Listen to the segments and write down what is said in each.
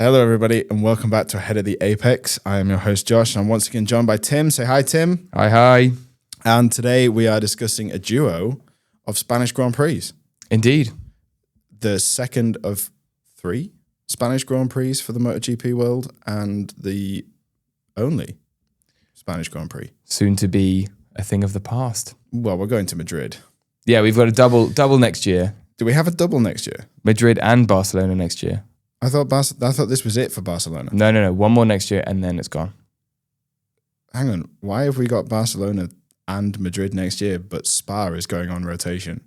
Hello, everybody, and welcome back to Ahead of the Apex. I am your host, Josh, and I'm once again joined by Tim. Say hi, Tim. Hi. And today we are discussing a duo of Spanish Grand Prix. Indeed. The second of 3 Spanish Grand Prix for the MotoGP world, and the only Spanish Grand Prix. Soon to be a thing of the past. Well, we're going to Madrid. Yeah, we've got a double next year. Do we have a double next year? Madrid and Barcelona next year. I thought this was it for Barcelona. No. One more next year and then it's gone. Hang on. Why have we got Barcelona and Madrid next year, but Spa is going on rotation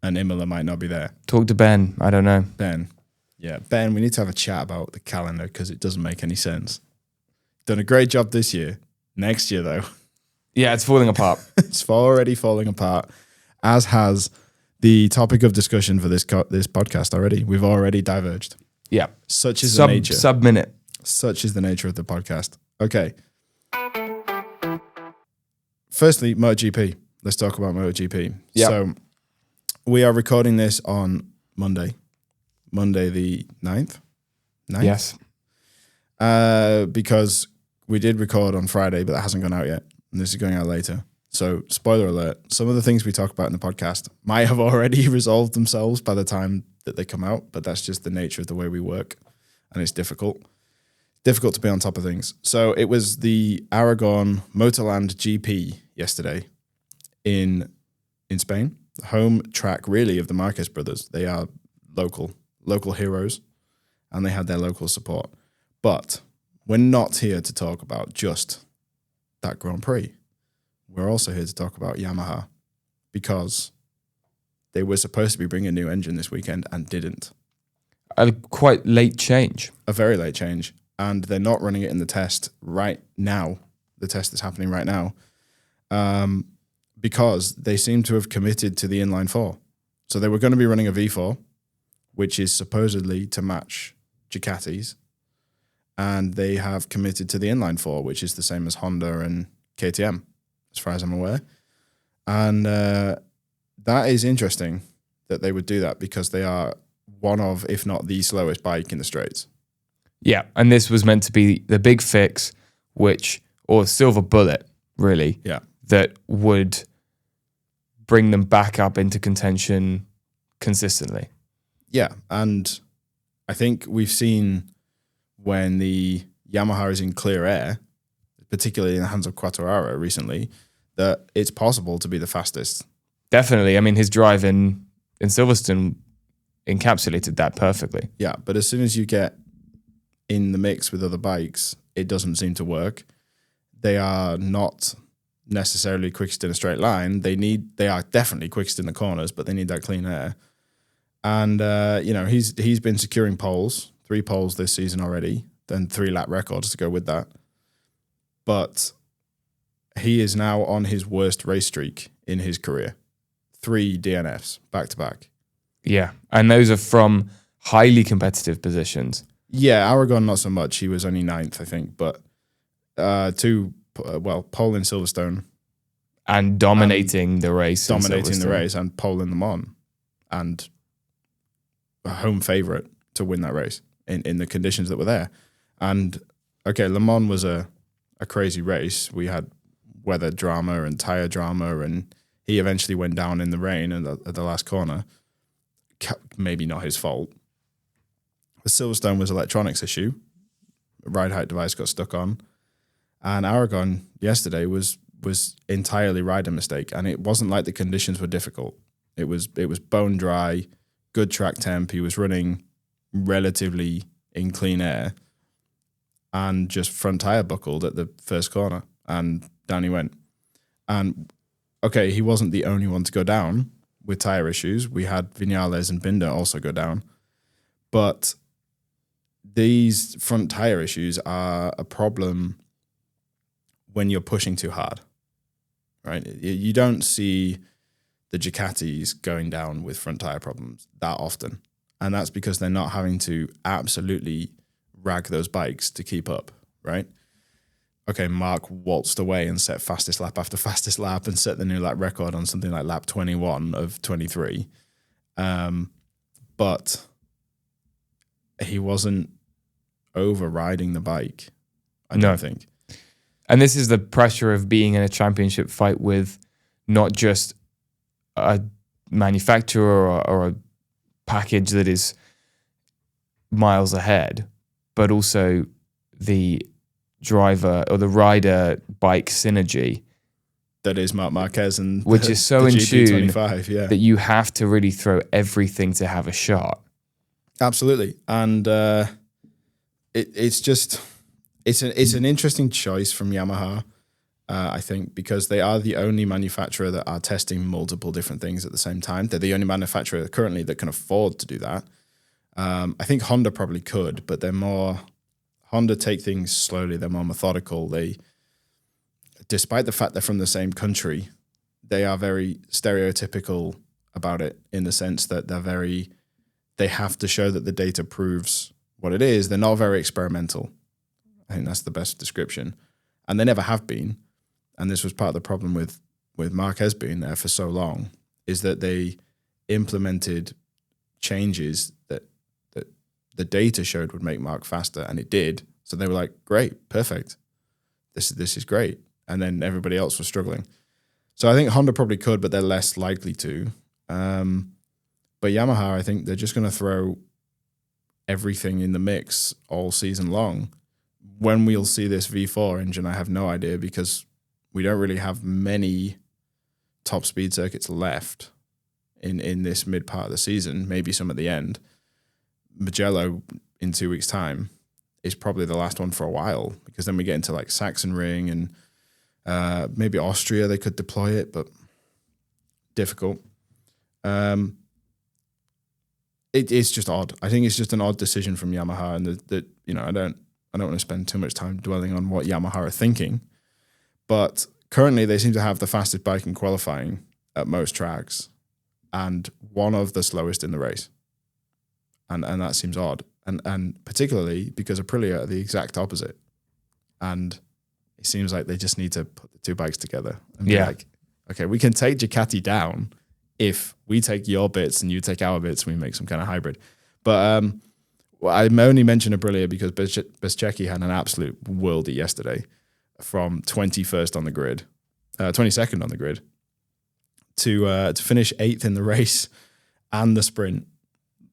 and Imola might not be there? Talk to Ben. I don't know. Ben. Yeah, Ben, we need to have a chat about the calendar because it doesn't make any sense. Done a great job this year. Next year, though. Yeah, it's falling apart. It's already falling apart, as has the topic of discussion for this podcast already. We've already diverged. Yeah. Such is the nature. Sub-minute. Such is the nature of the podcast. Okay. Firstly, MotoGP. Let's talk about MotoGP. Yep. So we are recording this on Monday the 9th. Yes. Because we did record on Friday, but that hasn't gone out yet. And this is going out later. So spoiler alert, some of the things we talk about in the podcast might have already resolved themselves by the time that they come out, but that's just the nature of the way we work. And it's difficult to be on top of things. So it was the Aragon Motorland GP yesterday in Spain, the home track really of the Marquez brothers. They are local heroes, and they had their local support. But we're not here to talk about just that Grand Prix. We're also here to talk about Yamaha because they were supposed to be bringing a new engine this weekend and didn't. A quite late change. A very late change. And they're not running it in the test right now. The test is happening right now because they seem to have committed to the inline 4. So they were going to be running a V4, which is supposedly to match Ducati's. And they have committed to the inline 4, which is the same as Honda and KTM, as far as I'm aware. And that is interesting that they would do that because they are one of, if not the slowest bike in the straights. Yeah, and this was meant to be the big fix, or silver bullet, really, that would bring them back up into contention consistently. Yeah, and I think we've seen when the Yamaha is in clear air, particularly in the hands of Quartararo recently, that it's possible to be the fastest. Definitely. I mean, his drive in Silverstone encapsulated that perfectly. Yeah, but as soon as you get in the mix with other bikes, it doesn't seem to work. They are not necessarily quickest in a straight line. They are definitely quickest in the corners, but they need that clean air. And he's been securing poles, 3 poles this season already, then 3 lap records to go with that. But he is now on his worst race streak in his career. 3 DNFs back to back. Yeah, and those are from highly competitive positions. Yeah, Aragon not so much. He was only 9th, I think, but 2 pole in Silverstone. And dominating the race. Dominating the race and pole in Le Mans. And a home favourite to win that race in the conditions that were there. And, okay, Le Mans was a crazy race. We had weather drama and tyre drama, and he eventually went down in the rain at the last corner. Maybe not his fault. The Silverstone was electronics issue. A ride height device got stuck on. And Aragon yesterday was entirely rider mistake. And it wasn't like the conditions were difficult. It was bone dry, good track temp. He was running relatively in clean air and just front tire buckled at the first corner. And down he went. And okay, he wasn't the only one to go down with tire issues. We had Viñales and Binder also go down. But these front tire issues are a problem when you're pushing too hard, right? You don't see the Ducatis going down with front tire problems that often. And that's because they're not having to absolutely rag those bikes to keep up, right? Okay, Mark waltzed away and set fastest lap after fastest lap and set the new lap record on something like lap 21 of 23. But he wasn't overriding the bike. I don't think. And this is the pressure of being in a championship fight with not just a manufacturer or a package that is miles ahead, but also the driver or the rider bike synergy. That is Marc Marquez and which is so in tune yeah. that you have to really throw everything to have a shot. Absolutely. And it's an interesting choice from Yamaha, I think, because they are the only manufacturer that are testing multiple different things at the same time. They're the only manufacturer currently that can afford to do that. I think Honda probably could, but Honda take things slowly. They're more methodical. Despite the fact they're from the same country, they are very stereotypical about it in the sense that they have to show that the data proves what it is. They're not very experimental. I think that's the best description. And they never have been. And this was part of the problem with Marquez being there for so long, is that they implemented changes that the data showed would make Marc faster, and it did. So they were like, great, perfect. This is great. And then everybody else was struggling. So I think Honda probably could, but they're less likely to. But Yamaha, I think they're just going to throw everything in the mix all season long. When we'll see this V4 engine, I have no idea, because we don't really have many top speed circuits left in this mid part of the season, maybe some at the end. Mugello in 2 weeks' time is probably the last one for a while, because then we get into like Sachsenring and maybe Austria, they could deploy it, but difficult. It's just odd. I think it's just an odd decision from Yamaha, and that I don't want to spend too much time dwelling on what Yamaha are thinking, but currently they seem to have the fastest bike in qualifying at most tracks and one of the slowest in the race. And that seems odd. And particularly because Aprilia are the exact opposite. And it seems like they just need to put the two bikes together and be like, okay, we can take Ducati down if we take your bits and you take our bits and we make some kind of hybrid. But I only mention Aprilia because Bezzecchi had an absolute worldie yesterday from 21st on the grid, 22nd on the grid, to finish 8th in the race and the sprint.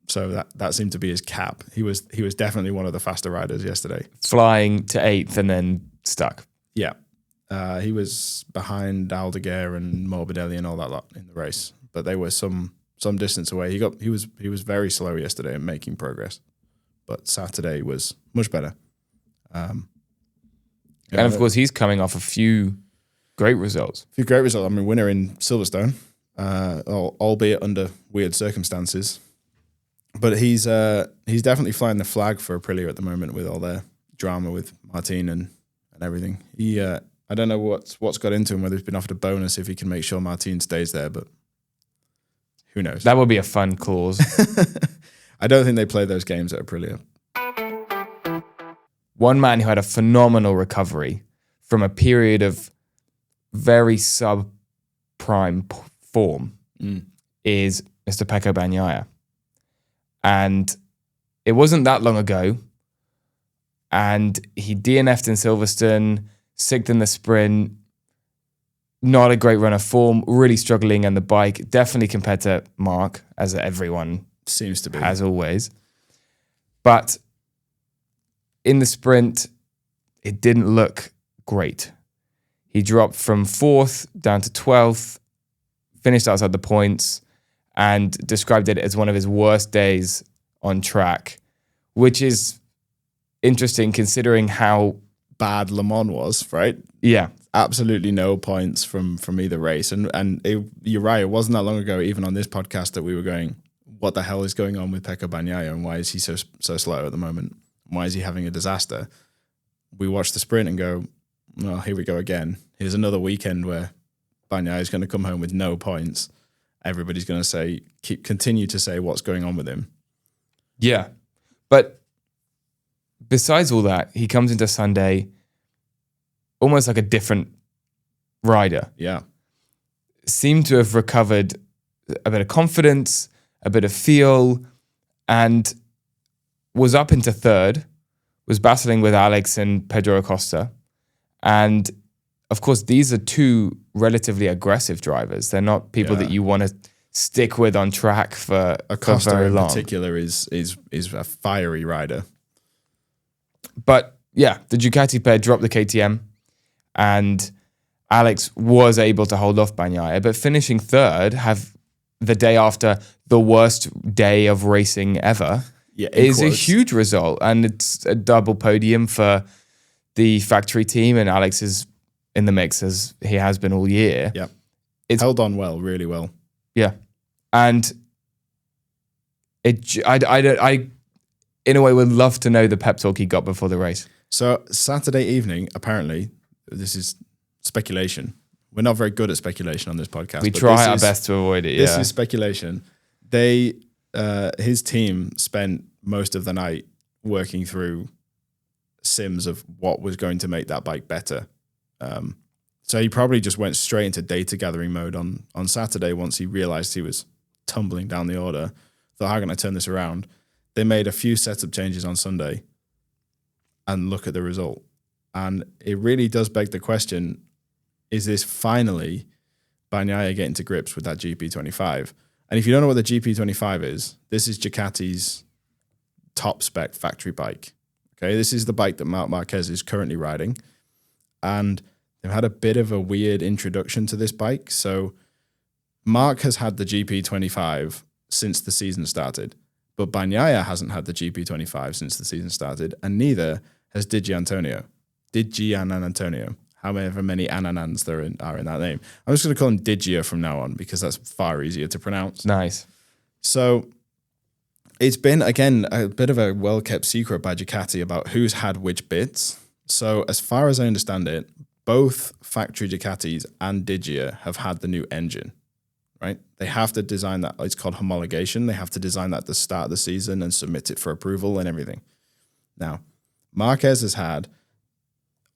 So that seemed to be his cap. He was definitely one of the faster riders yesterday. Flying to 8th and then stuck. Yeah. He was behind Aldeguer and Morbidelli and all that lot in the race, but they were some distance away. He was very slow yesterday in making progress, but Saturday was much better. And of course, he's coming off a few great results. I mean, winner in Silverstone, albeit under weird circumstances. But he's definitely flying the flag for Aprilia at the moment with all their drama with Martin and everything. I don't know what's got into him, whether he's been offered a bonus if he can make sure Martin stays there, but who knows? That would be a fun clause. I don't think they play those games at Aprilia. One man who had a phenomenal recovery from a period of very sub-prime form is Mr. Pecco Bagnaia. And it wasn't that long ago, and he DNF'd in Silverstone, 6th in the sprint, not a great run of form, really struggling on the bike, definitely compared to Marc, as everyone seems to be, as always. But in the sprint, it didn't look great. He dropped from 4th down to 12th, finished outside the points, and described it as one of his worst days on track, which is interesting considering how bad Le Mans was, right? Yeah. Absolutely no points from either race. And you're right, it wasn't that long ago, even on this podcast, that we were going, what the hell is going on with Pecco Bagnaia and why is he so slow at the moment? Why is he having a disaster? We watch the sprint and go, well, here we go again. Here's another weekend where Bagnaia is going to come home with no points. Everybody's going to continue to say what's going on with him. Yeah. But besides all that, he comes into Sunday almost like a different rider. Yeah. Seemed to have recovered a bit of confidence, a bit of feel, and was up into 3rd was battling with Alex and Pedro Acosta. And of course, these are two relatively aggressive drivers. They're not people that you want to stick with on track for very long. In particular is a fiery rider. But yeah, the Ducati pair dropped the KTM, and Alex was able to hold off Bagnaia, but finishing third, have the day after the worst day of racing ever, is a huge result. And it's a double podium for the factory team, and Alex is in the mix as he has been all year. Yeah, it's held on well, really well. Yeah, and I in a way would love to know the pep talk he got before the race. So Saturday evening, apparently, this is speculation. We're not very good at speculation on this podcast. We try our best to avoid it. This is speculation. His team spent most of the night working through sims of what was going to make that bike better. So he probably just went straight into data gathering mode on Saturday once he realized he was tumbling down the order. Thought, how can I turn this around? They made a few setup changes on Sunday and look at the result. And it really does beg the question, is this finally Bagnaia getting to grips with that GP25? And if you don't know what the GP25 is, this is Ducati's top spec factory bike. Okay, this is the bike that Marc Marquez is currently riding. And they've had a bit of a weird introduction to this bike. So Marc has had the GP25 since the season started, but Bagnaia hasn't had the GP25 since the season started, and neither has Antonio. However many Ananans there are in that name. I'm just going to call him Digia from now on because that's far easier to pronounce. Nice. So it's been, again, a bit of a well-kept secret by Ducati about who's had which bits. So as far as I understand it, both factory Ducatis and Digia have had the new engine, right? They have to design that. It's called homologation. They have to design that at the start of the season and submit it for approval and everything. Now, Marquez has had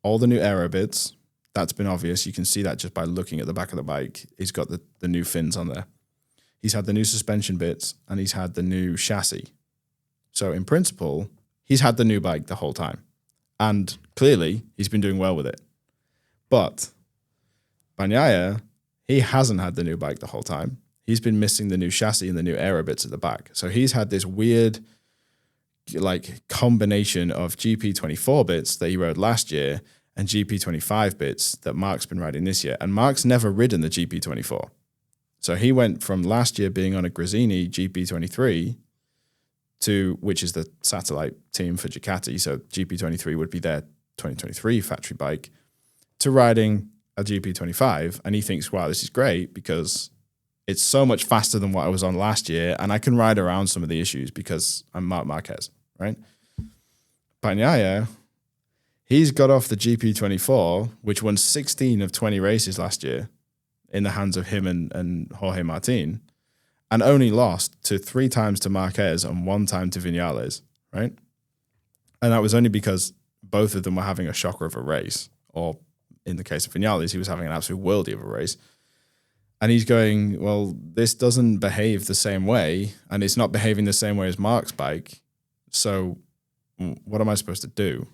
all the new aero bits. That's been obvious. You can see that just by looking at the back of the bike. He's got the new fins on there. He's had the new suspension bits, and he's had the new chassis. So in principle, he's had the new bike the whole time. And clearly, he's been doing well with it. But Bagnaia, he hasn't had the new bike the whole time. He's been missing the new chassis and the new aero bits at the back. So he's had this weird combination of GP24 bits that he rode last year and GP25 bits that Marc's been riding this year. And Marc's never ridden the GP24. So he went from last year being on a Gresini GP23 to, which is the satellite team for Ducati. So GP23 would be their 2023 factory bike, to riding a GP25. And he thinks, wow, this is great because it's so much faster than what I was on last year. And I can ride around some of the issues because I'm Marc Marquez, right? Bagnaia, he's got off the GP24, which won 16 of 20 races last year in the hands of him and Jorge Martin, and only lost 3 times to Marquez and 1 time to Vinales, right? And that was only because both of them were having a shocker of a race, or in the case of Vinales, he was having an absolute worldie of a race. And he's going, well, this doesn't behave the same way, and it's not behaving the same way as Marc's bike, so what am I supposed to do?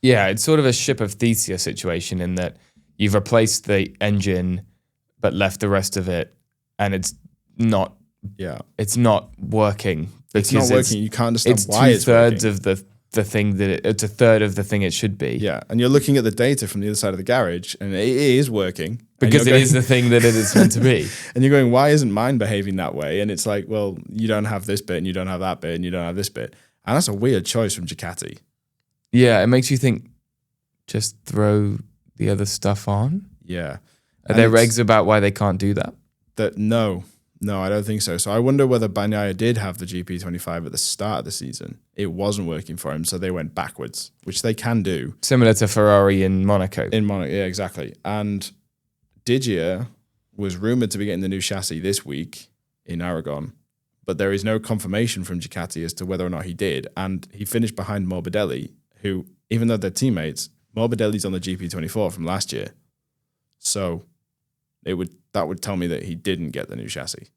Yeah, it's sort of a ship of Theseus situation in that you've replaced the engine but left the rest of it, and it's not working. It's not working. You can't understand why it's two-thirds of the thing that it's a third of the thing it should be. Yeah, and you're looking at the data from the other side of the garage, and it is working. Because it is the thing that it is meant to be. And you're going, why isn't mine behaving that way? And it's like, well, you don't have this bit, and you don't have that bit, and you don't have this bit. And that's a weird choice from Ducati. Yeah, it makes you think, just throw the other stuff on? Yeah. Are there regs about why they can't do that? No, I don't think so. So I wonder whether Bagnaia did have the GP25 at the start of the season. It wasn't working for him, so they went backwards, which they can do. Similar to Ferrari in Monaco. Yeah, exactly. And Digia was rumored to be getting the new chassis this week in Aragon, but there is no confirmation from Ducati as to whether or not he did. And he finished behind Morbidelli, who, even though they're teammates, Morbidelli's on the GP24 from last year. So that would tell me that he didn't get the new chassis.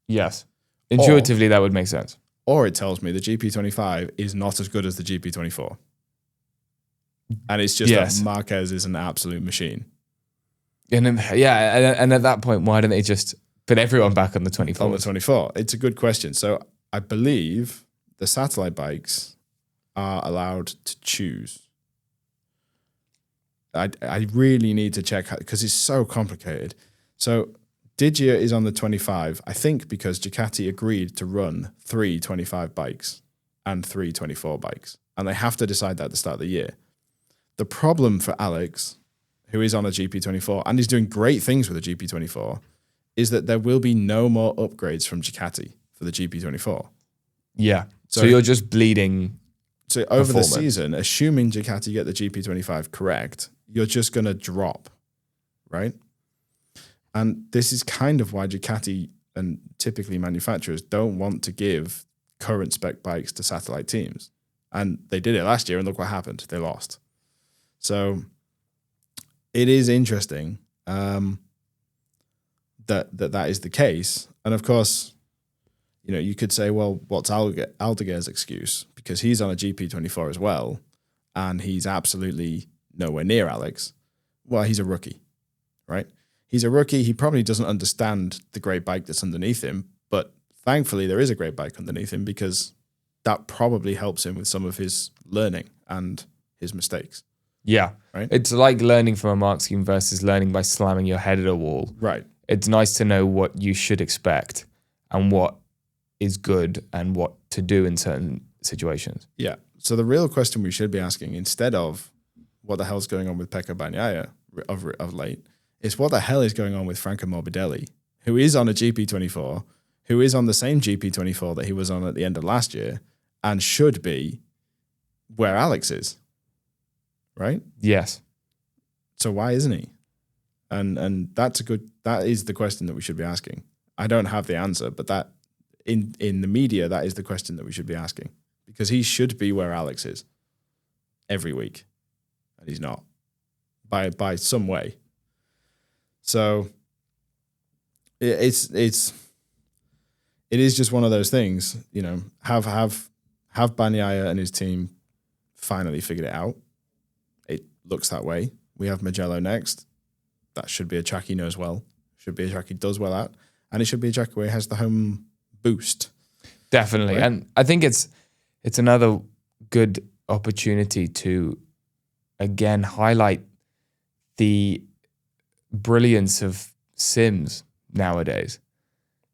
Yes. Intuitively, that would make sense. Or it tells me the GP25 is not as good as the GP24. And it's just that Marquez is an absolute machine. And and at that point, why don't they just put everyone back on the 24? On the 24. It's a good question. So I believe the satellite bikes are allowed to choose. I really need to check because it's so complicated. So Digia is on the 25, I think because Ducati agreed to run 3 25 bikes and 3 24 bikes. And they have to decide that at the start of the year. The problem for Alex, who is on a GP24 and is doing great things with a GP24, is that there will be no more upgrades from Ducati for the GP24. Yeah. So you're just bleeding. So over the season, assuming Ducati get the GP25 correct, you're just going to drop, right? And this is kind of why Ducati and typically manufacturers don't want to give current spec bikes to satellite teams. And they did it last year, and look what happened. They lost. So it is interesting that is the case. And of course, you could say, well, what's Aldeguer's excuse? Because he's on a GP24 as well, and he's absolutely nowhere near Alex. Well, he's a rookie, right? He's a rookie. He probably doesn't understand the great bike that's underneath him, but thankfully there is a great bike underneath him because that probably helps him with some of his learning and his mistakes. Yeah. Right? It's like learning from a mark scheme versus learning by slamming your head at a wall. Right. It's nice to know what you should expect and what is good and what to do in certain situations. Yeah. So the real question we should be asking, instead of what the hell's going on with Pecco Bagnaia of late, is what the hell is going on with Franco Morbidelli, who is on a GP24, who is on the same GP24 that he was on at the end of last year and should be where Alex is, right? Yes. So why isn't he? And that is the question that we should be asking. I don't have the answer, but that in the media, that is the question that we should be asking, because he should be where Alex is every week, and he's not by some way. So it is just one of those things, have Bagnaia and his team finally figured it out. It looks that way. We have Mugello next. That should be a track he knows well, should be a track he does well at, and it should be a track where he has the home boost. Definitely. Right? And I think it's another good opportunity to, again, highlight the brilliance of sims nowadays.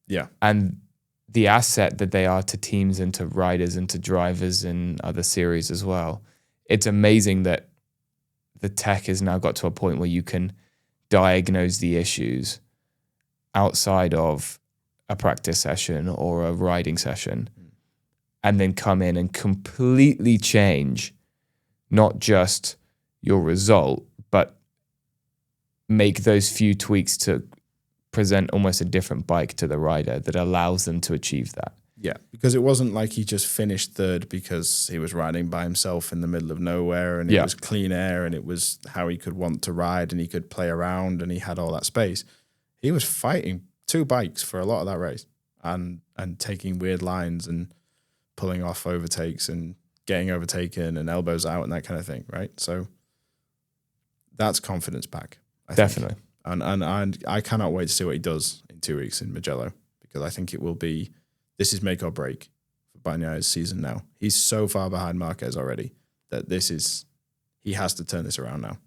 Yeah. And the asset that they are to teams and to riders and to drivers in other series as well. It's amazing that the tech has now got to a point where you can diagnose the issues outside of a practice session or a riding session and then come in and completely change not just your result, but make those few tweaks to present almost a different bike to the rider that allows them to achieve that. Yeah, because it wasn't like he just finished third because he was riding by himself in the middle of nowhere and it was clean air and it was how he could want to ride and he could play around and he had all that space. He was fighting 2 bikes for a lot of that race and taking weird lines and pulling off overtakes and getting overtaken and elbows out and that kind of thing, right? So that's confidence back, I Definitely. think. And I cannot wait to see what he does in 2 weeks in Mugello, because I think it will be, this is make or break for Bagnaia's season now. He's so far behind Marquez already that he has to turn this around now.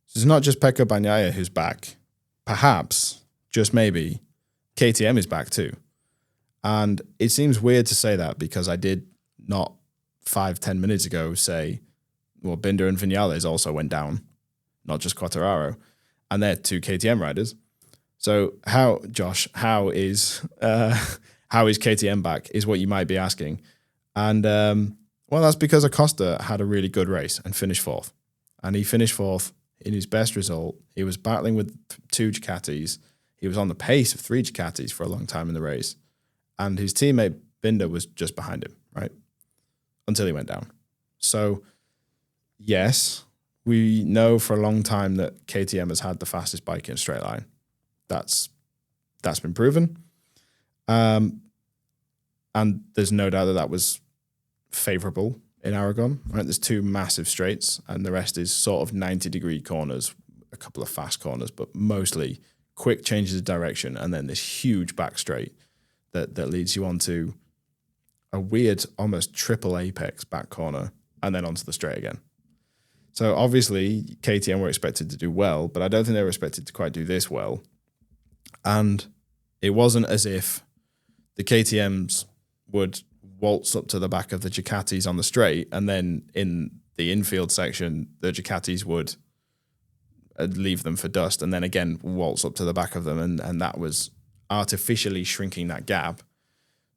So it's not just Pecco Bagnaia who's back. Perhaps, just maybe, KTM is back too. And it seems weird to say that because I did not 5-10 minutes ago say, well, Binder and Vinales also went down, not just Quartararo, and they're 2 KTM riders. So how is KTM back is what you might be asking. And well, that's because Acosta had a really good race and finished 4th. And he finished 4th in his best result. He was battling with 2 Ducatis. He was on the pace of 3 Ducatis for a long time in the race. And his teammate Binder was just behind him, right? Until he went down. So, yes, we know for a long time that KTM has had the fastest bike in a straight line. That's been proven. And there's no doubt that was favorable in Aragon. Right, there's 2 massive straights, and the rest is sort of 90-degree corners, a couple of fast corners, but mostly quick changes of direction, and then this huge back straight that leads you onto a weird, almost triple apex back corner, and then onto the straight again. So obviously KTM were expected to do well, but I don't think they were expected to quite do this well. And it wasn't as if the KTMs would waltz up to the back of the Ducatis on the straight, and then in the infield section, the Ducatis would leave them for dust, and then again waltz up to the back of them, and that was artificially shrinking that gap.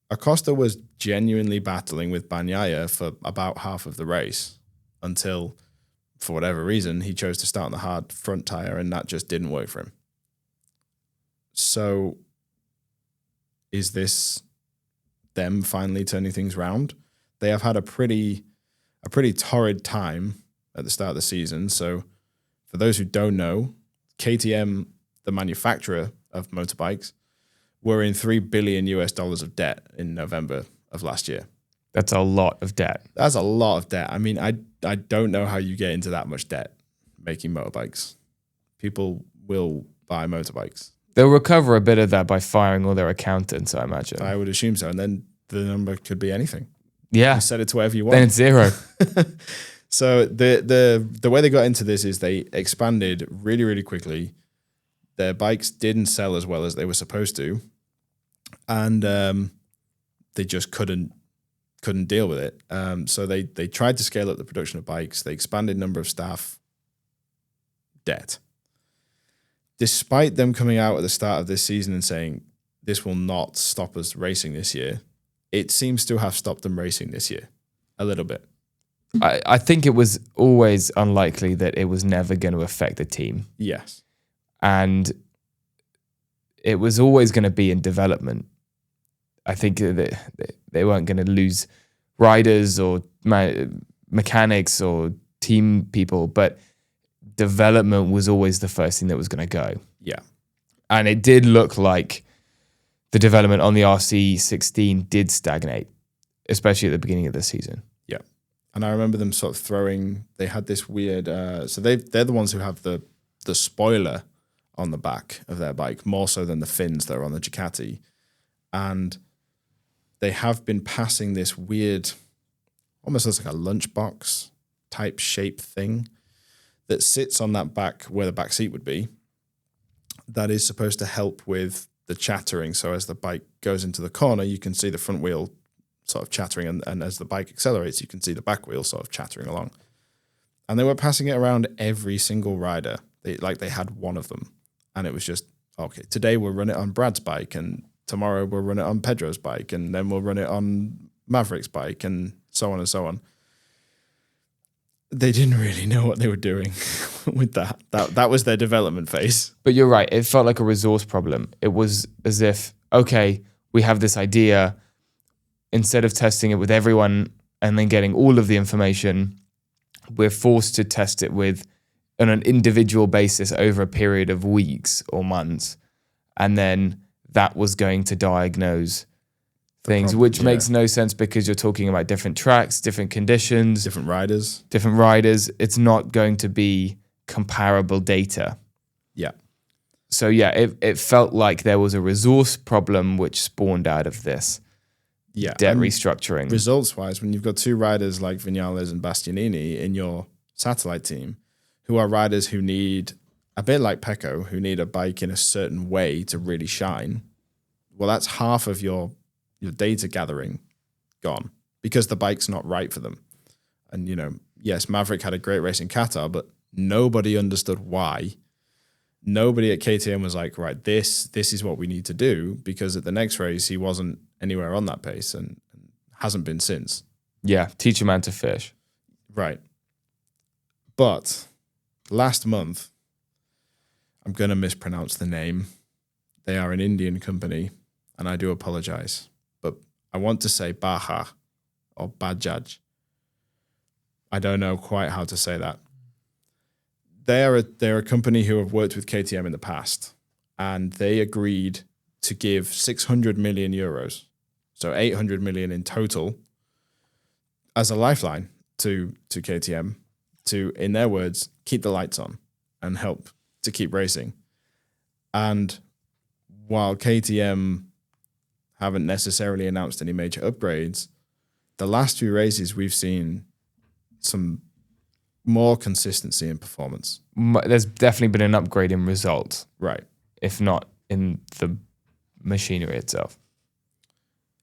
Acosta was genuinely battling with Bagnaia for about half of the race until, for whatever reason, he chose to start on the hard front tyre, and that just didn't work for him. So is this them finally turning things round? They have had a pretty torrid time at the start of the season. So for those who don't know, KTM, the manufacturer of motorbikes, were in $3 billion of debt in November of last year. That's a lot of debt. That's a lot of debt. I mean, I don't know how you get into that much debt making motorbikes. People will buy motorbikes. They'll recover a bit of that by firing all their accountants, I imagine. I would assume so. And then the number could be anything. Yeah. You set it to whatever you want. Then it's 0. So the way they got into this is they expanded really, really quickly. Their bikes didn't sell as well as they were supposed to. And they just couldn't deal with it. So they tried to scale up the production of bikes. They expanded number of staff. Debt. Despite them coming out at the start of this season and saying, this will not stop us racing this year, it seems to have stopped them racing this year a little bit. I think it was always unlikely that it was never going to affect the team. Yes. And it was always going to be in development. I think that they weren't going to lose riders or mechanics or team people, but development was always the first thing that was going to go. Yeah. And it did look like the development on the RC16 did stagnate, especially at the beginning of the season. Yeah. And I remember them sort of they had this weird, so they're the ones who have the spoiler on the back of their bike, more so than the fins that are on the Ducati. And they have been passing this weird, almost looks like a lunchbox type shape thing that sits on that back where the back seat would be, that is supposed to help with the chattering. So as the bike goes into the corner, you can see the front wheel sort of chattering, and as the bike accelerates, you can see the back wheel sort of chattering along. And they were passing it around every single rider. They had one of them, and it was just, okay, today we'll run it on Brad's bike, and tomorrow we'll run it on Pedro's bike, and then we'll run it on Maverick's bike, and so on and so on. They didn't really know what they were doing with that. That was their development phase. But you're right. It felt like a resource problem. It was as if, okay, we have this idea. Instead of testing it with everyone and then getting all of the information, we're forced to test it on an individual basis over a period of weeks or months. And then that was going to diagnose things, which makes no sense because you're talking about different tracks, different conditions, different riders. It's not going to be comparable data. Yeah. So yeah, it felt like there was a resource problem which spawned out of this debt restructuring. Results-wise, when you've got 2 riders like Viñales and Bastianini in your satellite team, who are riders who need, a bit like Pecco, who need a bike in a certain way to really shine, well, that's half of your data gathering gone because the bike's not right for them. And, yes, Maverick had a great race in Qatar, but nobody understood why. Nobody at KTM was like, right, this is what we need to do, because at the next race, he wasn't anywhere on that pace and hasn't been since. Yeah, teach a man to fish. Right. But last month, I'm going to mispronounce the name. They are an Indian company, and I do apologize. I want to say Baja or Bajaj. I don't know quite how to say that. They're a company who have worked with KTM in the past, and they agreed to give 600 million euros, so 800 million in total, as a lifeline, to KTM to, in their words, keep the lights on and help to keep racing. And while KTM haven't necessarily announced any major upgrades, the last few races we've seen some more consistency in performance. There's definitely been an upgrade in results. Right. If not in the machinery itself.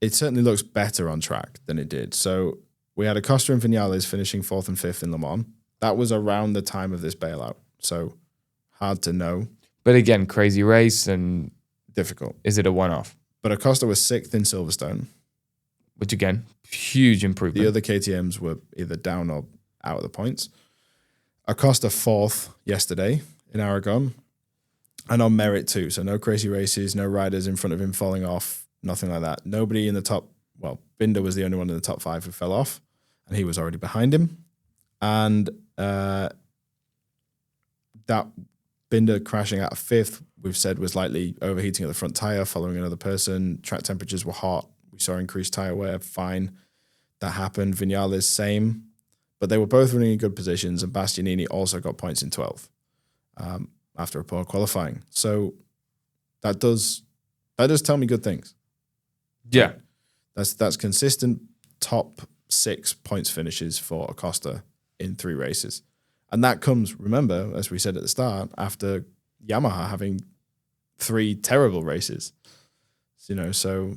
It certainly looks better on track than it did. So we had Acosta and Vinales finishing 4th and 5th in Le Mans. That was around the time of this bailout. So hard to know. But again, crazy race and difficult. Is it a one-off? But Acosta was 6th in Silverstone. Which again, huge improvement. The other KTMs were either down or out of the points. Acosta 4th yesterday in Aragon. And on merit too. So no crazy races, no riders in front of him falling off, nothing like that. Nobody in the top, well, Binder was the only one in the top 5 who fell off. And he was already behind him. And that Binder crashing out of 5th, we've said was likely overheating at the front tyre following another person. Track temperatures were hot. We saw increased tyre wear. Fine. That happened. Vinales, same. But they were both running in good positions, and Bastianini also got points in 12th after a poor qualifying. So that does tell me good things. Yeah. That's consistent top 6 points finishes for Acosta in 3 races. And that comes, remember, as we said at the start, after Yamaha having 3 terrible races. So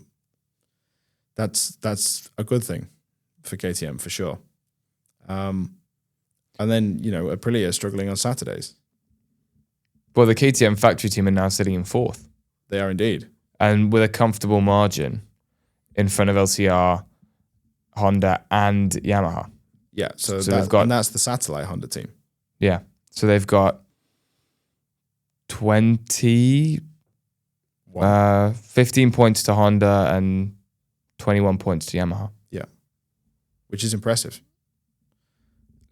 that's a good thing for KTM for sure. And then, Aprilia struggling on Saturdays. Well, the KTM factory team are now sitting in 4th. They are indeed. And with a comfortable margin in front of LCR, Honda, and Yamaha. Yeah, so they've got, and that's the satellite Honda team. Yeah, so they've got 15 points to Honda and 21 points to Yamaha. Yeah, which is impressive.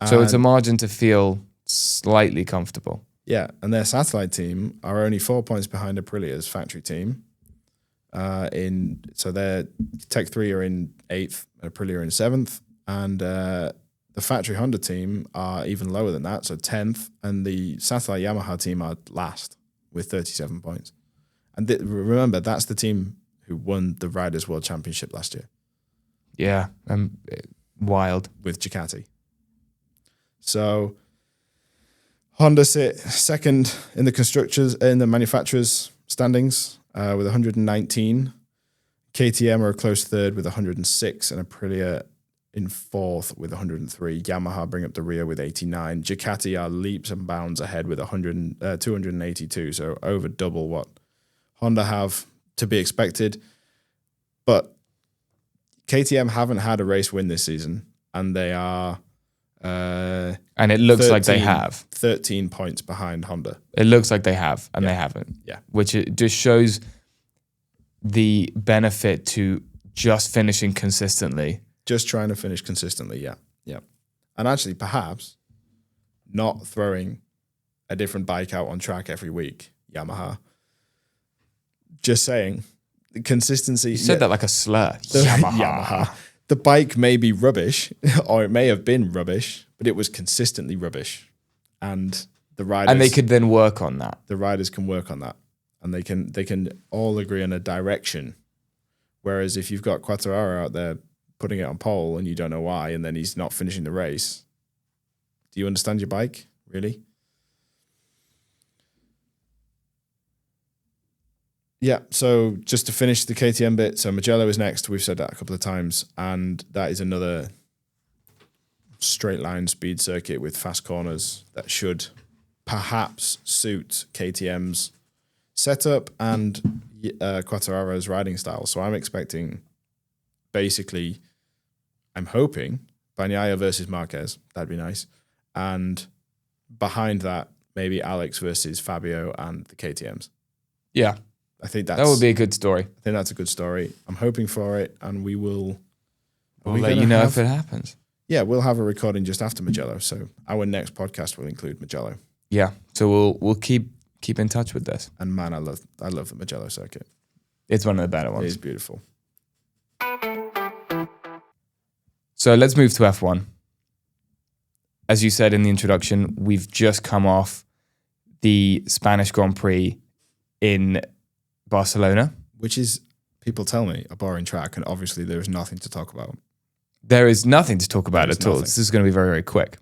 So it's a margin to feel slightly comfortable. Yeah, and their satellite team are only 4 points behind Aprilia's factory team. So their Tech 3 are in 8th, Aprilia are in 7th, and the factory Honda team are even lower than that, so 10th, and the satellite Yamaha team are last with 37 points. And remember, that's the team who won the Riders' World Championship last year. Yeah, wild. With Ducati. So Honda sit second in the manufacturers' standings with 119. KTM are a close third with 106, and Aprilia in 4th with 103. Yamaha bring up the rear with 89. Ducati are leaps and bounds ahead with 282, so over double what Honda have to be expected. But KTM haven't had a race win this season, and they are... and it looks like they have 13 points behind Honda. It looks like they have, and they haven't. Yeah, which it just shows the benefit to just finishing consistently. Just trying to finish consistently. Yeah. And actually, perhaps not throwing a different bike out on track every week. Yamaha. Just saying, consistency. You said that like a slur. Yamaha. The bike may be rubbish, or it may have been rubbish, but it was consistently rubbish. And the riders... And they could then work on that. The riders can work on that. And they can all agree on a direction. Whereas if you've got Quartararo out there putting it on pole and you don't know why, and then he's not finishing the race, do you understand your bike? Really? Yeah, so just to finish the KTM bit, so Mugello is next. We've said that a couple of times, and that is another straight line speed circuit with fast corners that should perhaps suit KTM's setup and Quartararo's riding style. So I'm expecting, basically, I'm hoping Bagnaia versus Marquez. That'd be nice. And behind that, maybe Alex versus Fabio and the KTMs. Yeah. I think that would be a good story. I think that's a good story. I'm hoping for it, and we will... We'll let you know if it happens. Yeah, we'll have a recording just after Mugello, so our next podcast will include Mugello. Yeah, so we'll keep in touch with this. And man, I love the Mugello circuit. It's one of the better ones. It is beautiful. So let's move to F1. as you said in the introduction, we've just come off the Spanish Grand Prix in Barcelona. Which is, people tell me, a boring track, and obviously there is nothing to talk about. There is nothing to talk about at all. This is going to be very, very quick.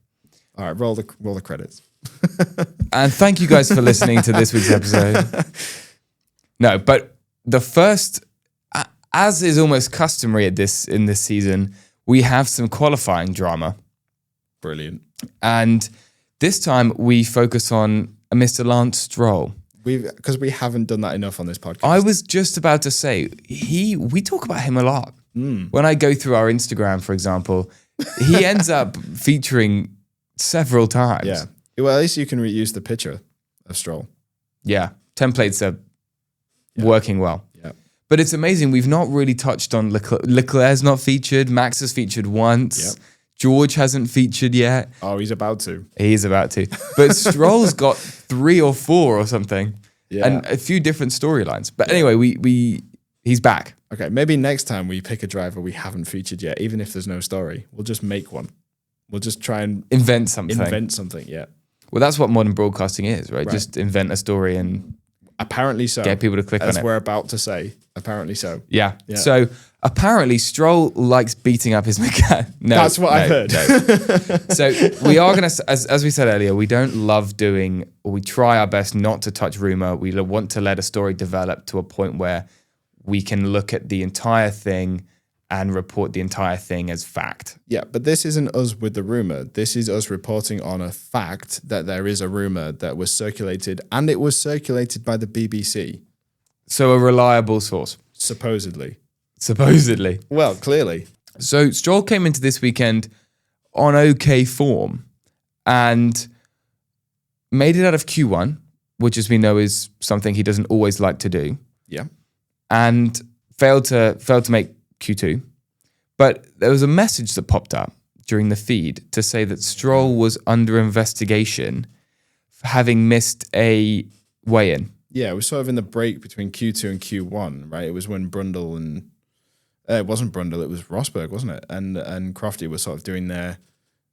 All right, roll the credits. And thank you guys for listening to this week's episode. No, but the first, as is almost customary in this season, we have some qualifying drama. Brilliant. And this time we focus on Mr. Lance Stroll. Because we haven't done that enough on this podcast. I was just about to say, we talk about him a lot. When I go through our Instagram, for example, he ends up featuring several times. Yeah. Well, at least you can reuse the picture of Stroll. Yeah. Templates are working well. Yeah. But it's amazing. We've not really touched on Leclerc's not featured. Max has featured once. Yep. George hasn't featured yet. Oh, he's about to. He's about to. But Stroll's got 3 or 4 or something. Yeah. And a few different storylines. But anyway, he's back. Okay, maybe next time we pick a driver we haven't featured yet, even if there's no story, we'll just make one. We'll just try and invent something. Yeah. Well, that's what modern broadcasting is, right? Right. Just invent a story and apparently so. Get people to click on it. As we're about to say. Apparently so. Yeah. So apparently Stroll likes beating up his mechanic. No, that's what I've heard. No. So we are going to, as we said earlier, we don't love doing, or we try our best not to touch rumor. We want to let a story develop to a point where we can look at the entire thing and report the entire thing as fact. Yeah, but this isn't us with the rumor. This is us reporting on a fact that there is a rumor that was circulated, and it was circulated by the BBC. So a reliable source. Supposedly. Well, clearly. So Stroll came into this weekend on okay form and made it out of Q1, which as we know is something he doesn't always like to do. Yeah. And failed to make Q2. But there was a message that popped up during the feed to say that Stroll was under investigation for having missed a weigh-in. Yeah, it was sort of in the break between Q2 and Q1, right? It was when Brundle and... it wasn't Brundle, it was Rosberg, wasn't it? And Crofty was sort of doing their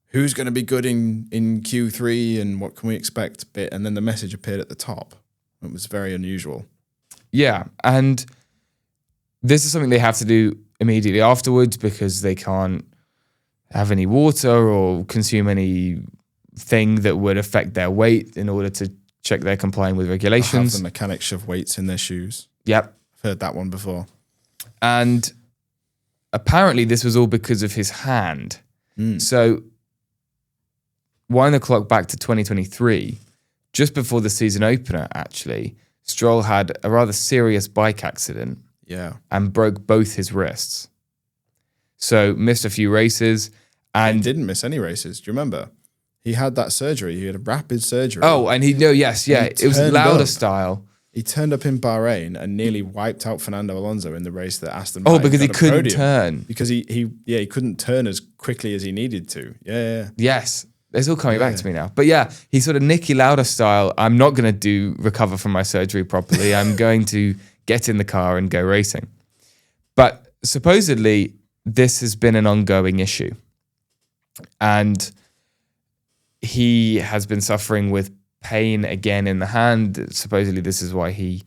who's going to be good in Q3 and what can we expect bit. And then the message appeared at the top. It was very unusual. Yeah, and this is something they have to do immediately afterwards because they can't have any water or consume anything that would affect their weight in order to check they're complying with regulations. Have the mechanics shove weights in their shoes. Yep. I've heard that one before. And apparently this was all because of his hand. So wind the clock back to 2023, just before the season opener, actually, Stroll had a rather serious bike accident. Yeah. And broke both his wrists. So missed a few races. And he didn't miss any races. Do you remember? He had that surgery. He had a rapid surgery. Oh, and it was Lauda style. He turned up in Bahrain and nearly wiped out Fernando Alonso in the race that Aston Martin. Oh, because he couldn't turn. Because he couldn't turn as quickly as he needed to. Yeah. Yes. It's all coming back to me now. But yeah, he's sort of Niki Lauda style. I'm not going to recover from my surgery properly. I'm going to get in the car and go racing. But supposedly this has been an ongoing issue. And he has been suffering with pain again in the hand. Supposedly this is why he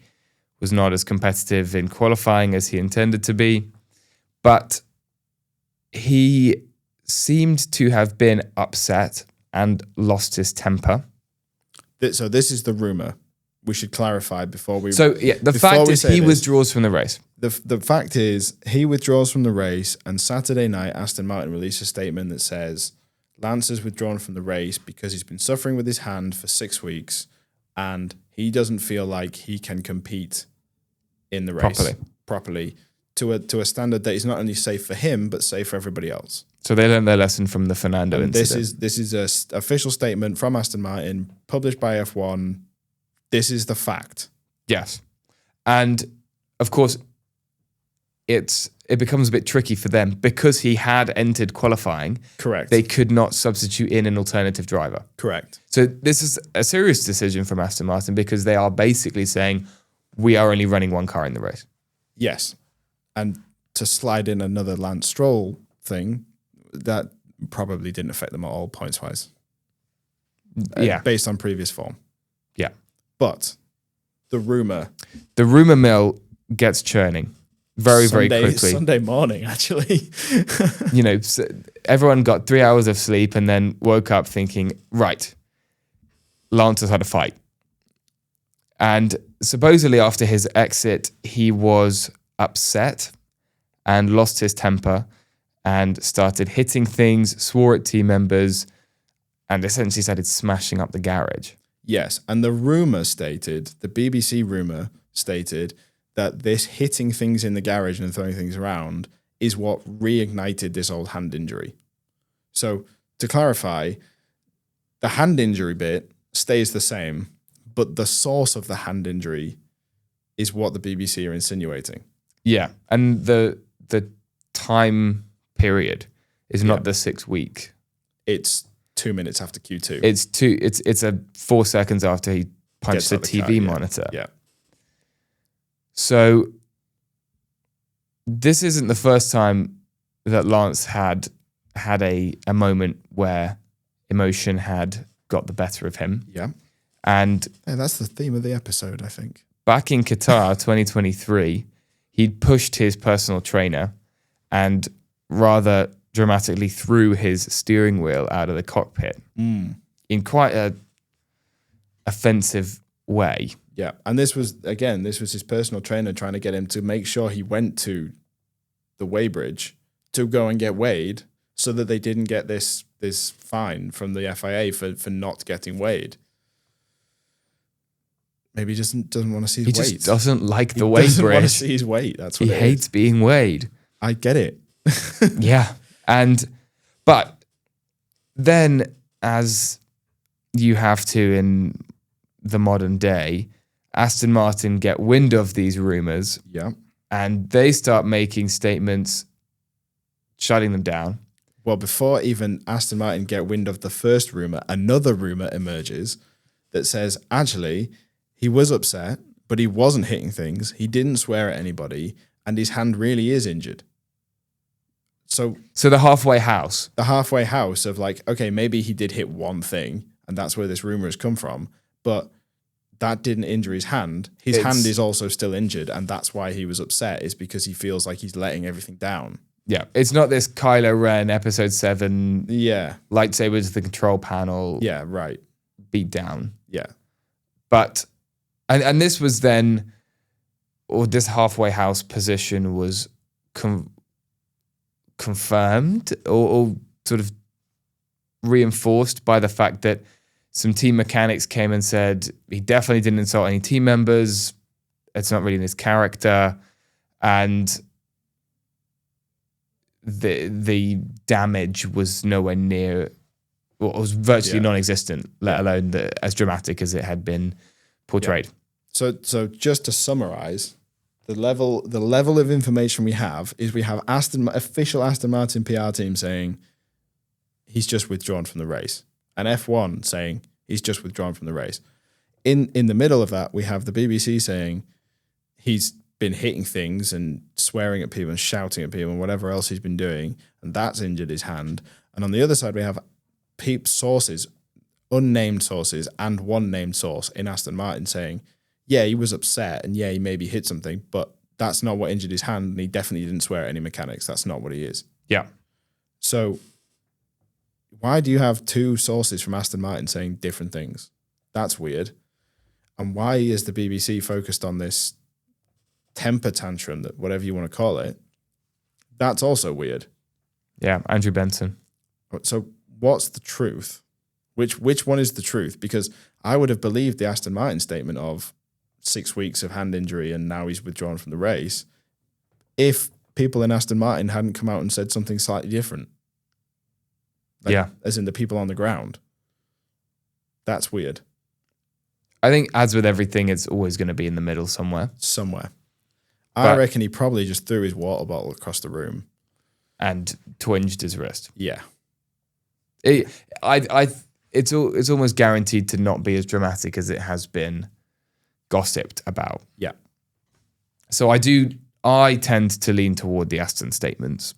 was not as competitive in qualifying as he intended to be. But he seemed to have been upset and lost his temper. So this is the rumor. We should clarify before we... So yeah, the fact is he withdraws from the race. The fact is he withdraws from the race, and Saturday night Aston Martin released a statement that says Lance has withdrawn from the race because he's been suffering with his hand for 6 weeks and he doesn't feel like he can compete in the race properly to a standard that is not only safe for him but safe for everybody else. So they learned their lesson from the Fernando incident. This is an official statement from Aston Martin, published by F1. This is the fact. Yes. And of course, it becomes a bit tricky for them because he had entered qualifying. Correct. They could not substitute in an alternative driver. Correct. So this is a serious decision from Aston Martin because they are basically saying, we are only running one car in the race. Yes. And to slide in another Lance Stroll thing, that probably didn't affect them at all points-wise. based on previous form. Yeah. But the rumor mill gets churning very quickly. Sunday morning, actually. Everyone got 3 hours of sleep and then woke up thinking, right, Lance has had a fight. And supposedly after his exit, he was upset and lost his temper and started hitting things, swore at team members, and essentially started smashing up the garage. Yes, and the BBC rumor stated that this hitting things in the garage and throwing things around is what reignited this old hand injury. So, to clarify, the hand injury bit stays the same, but the source of the hand injury is what the BBC are insinuating. Yeah, and the time period is not the 6 week. It's 2 minutes after Q2. It's a 4 seconds after he punched the TV monitor. Yeah. So this isn't the first time that Lance had a moment where emotion had got the better of him. Yeah. And that's the theme of the episode, I think. Back in Qatar 2023, he'd pushed his personal trainer and rather dramatically threw his steering wheel out of the cockpit in quite a offensive way. Yeah, and this was his personal trainer trying to get him to make sure he went to the weighbridge to go and get weighed so that they didn't get this fine from the FIA for not getting weighed. But he doesn't want to see his weight. He just doesn't like the weight bridge. He doesn't want to see his weight. That's what he hates being weighed. I get it. Yeah. But then, as you have to in the modern day, Aston Martin get wind of these rumors. Yeah. And they start making statements shutting them down. Well, before even Aston Martin get wind of the first rumor, another rumor emerges that says, actually, he was upset, but he wasn't hitting things. He didn't swear at anybody, and his hand really is injured. So the halfway house. The halfway house of like, okay, maybe he did hit one thing, and that's where this rumor has come from, but that didn't injure his hand. His hand is also still injured, and that's why he was upset, is because he feels like he's letting everything down. Yeah, it's not this Kylo Ren episode 7 lightsaber to the control panel. Yeah, right. Beat down. Yeah. But, and this was then, or this halfway house position was confirmed or sort of reinforced by the fact that some team mechanics came and said he definitely didn't insult any team members. It's not really in his character. And the damage was nowhere near, or it was virtually non-existent, let alone as dramatic as it had been portrayed. Yeah. So just to summarize, the level of information we have is we have official Aston Martin PR team saying he's just withdrawn from the race, and F1 saying he's just withdrawn from the race. In the middle of that, we have the BBC saying he's been hitting things and swearing at people and shouting at people and whatever else he's been doing, and that's injured his hand. And on the other side, we have sources, unnamed sources, and one named source in Aston Martin saying, yeah, he was upset, and yeah, he maybe hit something, but that's not what injured his hand, and he definitely didn't swear at any mechanics. That's not what he is. Yeah. So why do you have two sources from Aston Martin saying different things? That's weird. And why is the BBC focused on this temper tantrum, that whatever you want to call it? That's also weird. Yeah, Andrew Benson. So what's the truth? Which one is the truth? Because I would have believed the Aston Martin statement of 6 weeks of hand injury and now he's withdrawn from the race if people in Aston Martin hadn't come out and said something slightly different. As in the people on the ground. That's weird. I think, as with everything, it's always going to be in the middle somewhere. I reckon he probably just threw his water bottle across the room. And twinged his wrist. Yeah. It's almost guaranteed to not be as dramatic as it has been gossiped about. Yeah. So I tend to lean toward the Aston statements.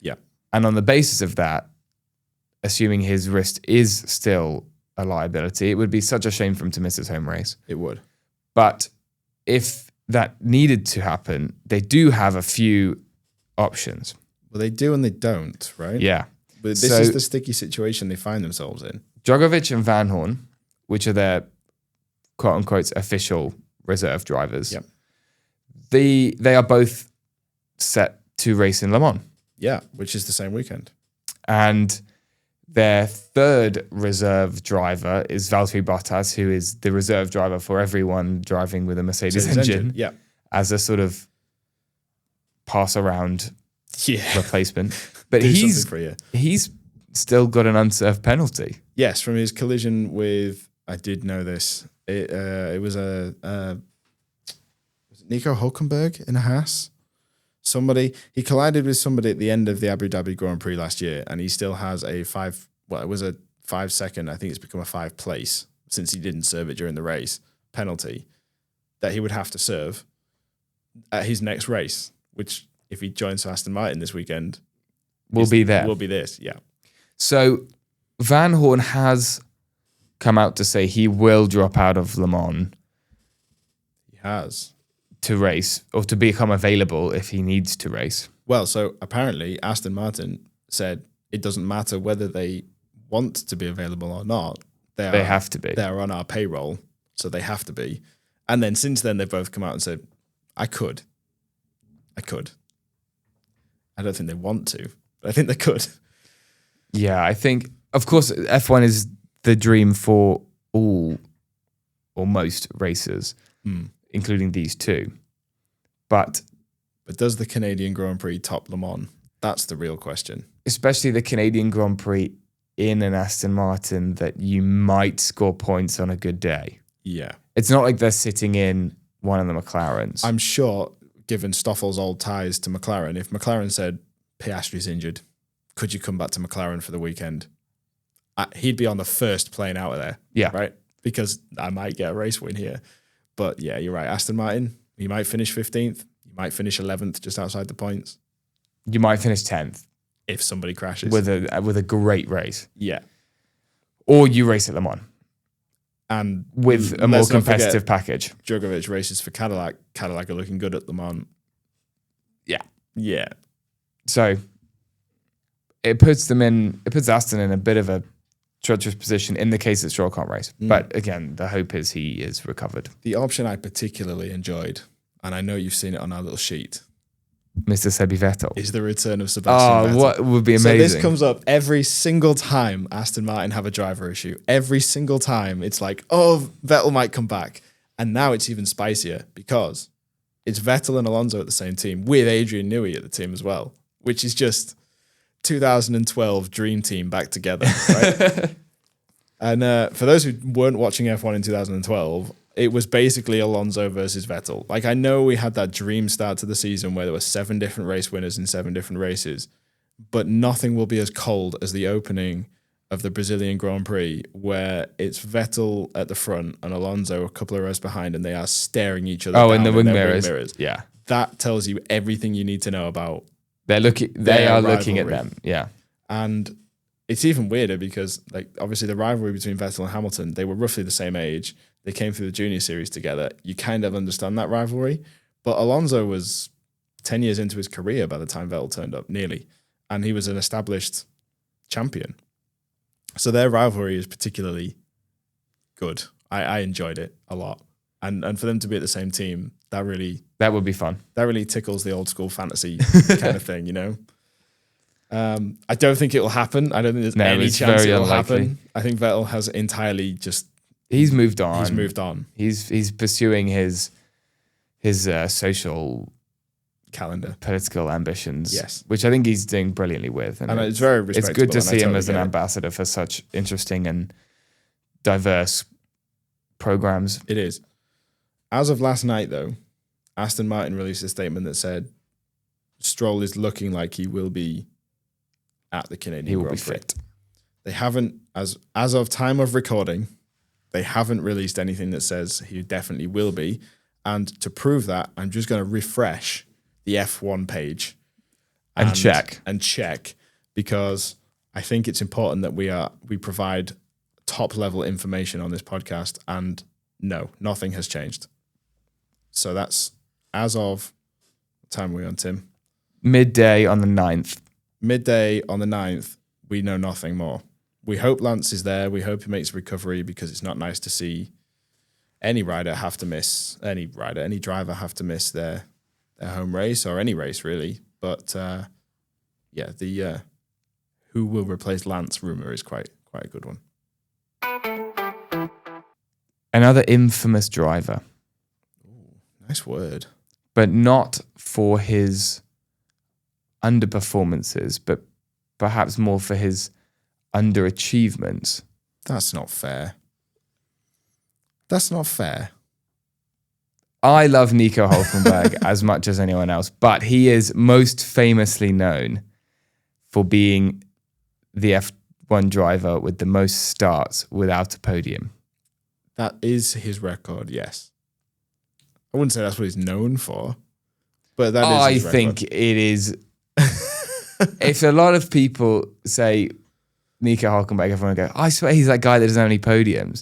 Yeah. And on the basis of that, assuming his wrist is still a liability. It would be such a shame for him to miss his home race. It would. But if that needed to happen, they do have a few options. Well, they do and they don't, right? Yeah. But this is the sticky situation they find themselves in. Djokovic and Van Horn, which are their quote-unquote official reserve drivers, yep. They are both set to race in Le Mans. Yeah, which is the same weekend. And their third reserve driver is Valtteri Bottas, who is the reserve driver for everyone driving with a Mercedes engine. Yeah. As a sort of pass-around replacement. But Do he's still got an unserved penalty. Yes, from his collision with, I did know this, it was was it Nico Hulkenberg in a Haas? He collided with somebody at the end of the Abu Dhabi Grand Prix last year, and he still has it was a 5 second, I think it's become a 5 place, since he didn't serve it during the race, penalty that he would have to serve at his next race, which if he joins Aston Martin this weekend, will be this, yeah. So Van Horn has come out to say he will drop out of Le Mans. He has. To race, or to become available if he needs to race. Well, so apparently Aston Martin said it doesn't matter whether they want to be available or not. They have to be. They're on our payroll, so they have to be. And then since then, they've both come out and said, I could. I don't think they want to, but I think they could. Yeah, I think, of course, F1 is the dream for all or most racers, including these two. But does the Canadian Grand Prix top Le Mans? That's the real question. Especially the Canadian Grand Prix in an Aston Martin that you might score points on a good day. Yeah. It's not like they're sitting in one of the McLarens. I'm sure, given Stoffel's old ties to McLaren, if McLaren said, Piastri's injured, could you come back to McLaren for the weekend? He'd be on the first plane out of there. Yeah. Right? Because I might get a race win here. But yeah, you're right. Aston Martin, you might finish 15th. You might finish 11th, just outside the points. You might finish 10th. If somebody crashes. With a great race. Yeah. Or you race at Le Mans. And with a more competitive package. Djokovic races for Cadillac. Cadillac are looking good at Le Mans. Yeah. Yeah. So it puts Aston in a bit of a treacherous position in the case that Stroll can't race. But again, the hope is he is recovered. The option I particularly enjoyed, and I know you've seen it on our little sheet, Mr. Sebi Vettel, is the return of Sebastian Vettel. What would be amazing. So this comes up every single time Aston Martin have a driver issue. Every single time it's like, oh, Vettel might come back. And now it's even spicier because it's Vettel and Alonso at the same team with Adrian Newey at the team as well, which is just 2012 dream team back together, right? And for those who weren't watching F1 in 2012, it was basically Alonso versus Vettel. Like, I know we had that dream start to the season where there were 7 different race winners in 7 different races, but nothing will be as cold as the opening of the Brazilian Grand Prix, where it's Vettel at the front and Alonso a couple of rows behind, and they are staring each other down in the wing mirrors. mirrors. Yeah. That tells you everything you need to know about They are looking at them. Yeah. And it's even weirder because, like, obviously the rivalry between Vettel and Hamilton, they were roughly the same age. They came through the junior series together. You kind of understand that rivalry. But Alonso was 10 years into his career by the time Vettel turned up, nearly. And he was an established champion. So their rivalry is particularly good. I enjoyed it a lot. And for them to be at the same team, that would be fun. That really tickles the old school fantasy kind of thing, you know? I don't think it will happen. I don't think there's any chance it will happen. I think Vettel has entirely just... He's moved on. He's pursuing his social calendar, political ambitions. Yes, which I think he's doing brilliantly with. And it's very respectable. It's good to see him as an ambassador for such interesting and diverse programs. It is. As of last night, though, Aston Martin released a statement that said Stroll is looking like he will be at the Canadian Grand Prix. He will be fit. They haven't, as of time of recording, they haven't released anything that says he definitely will be. And to prove that, I'm just going to refresh the F1 page and check, because I think it's important that we provide top level information on this podcast, and no, nothing has changed. So that's as of, what time are we on, Tim? Midday on the 9th. Midday on the 9th, we know nothing more. We hope Lance is there. We hope he makes a recovery, because it's not nice to see any driver have to miss their home race, or any race really. But the who will replace Lance rumor is quite a good one. Another infamous driver. Ooh, nice word. But not for his underperformances, but perhaps more for his underachievements. That's not fair. That's not fair. I love Nico Hulkenberg as much as anyone else, but he is most famously known for being the F1 driver with the most starts without a podium. That is his record, yes. I wouldn't say that's what he's known for, but that is his record. I think it is. If a lot of people say Nico Hulkenberg, everyone will go, I swear he's that guy that doesn't have any podiums.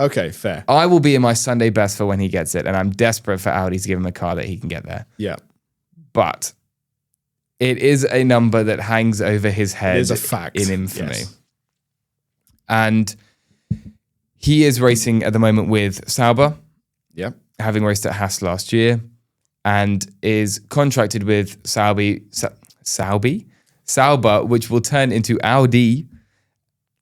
Okay, fair. I will be in my Sunday best for when he gets it, and I'm desperate for Audi to give him a car that he can get there. Yeah. But it is a number that hangs over his head. It is a fact. In infamy. Yes. And he is racing at the moment with Sauber. Yeah. Having raced at Haas last year, and is contracted with Sauber, which will turn into Audi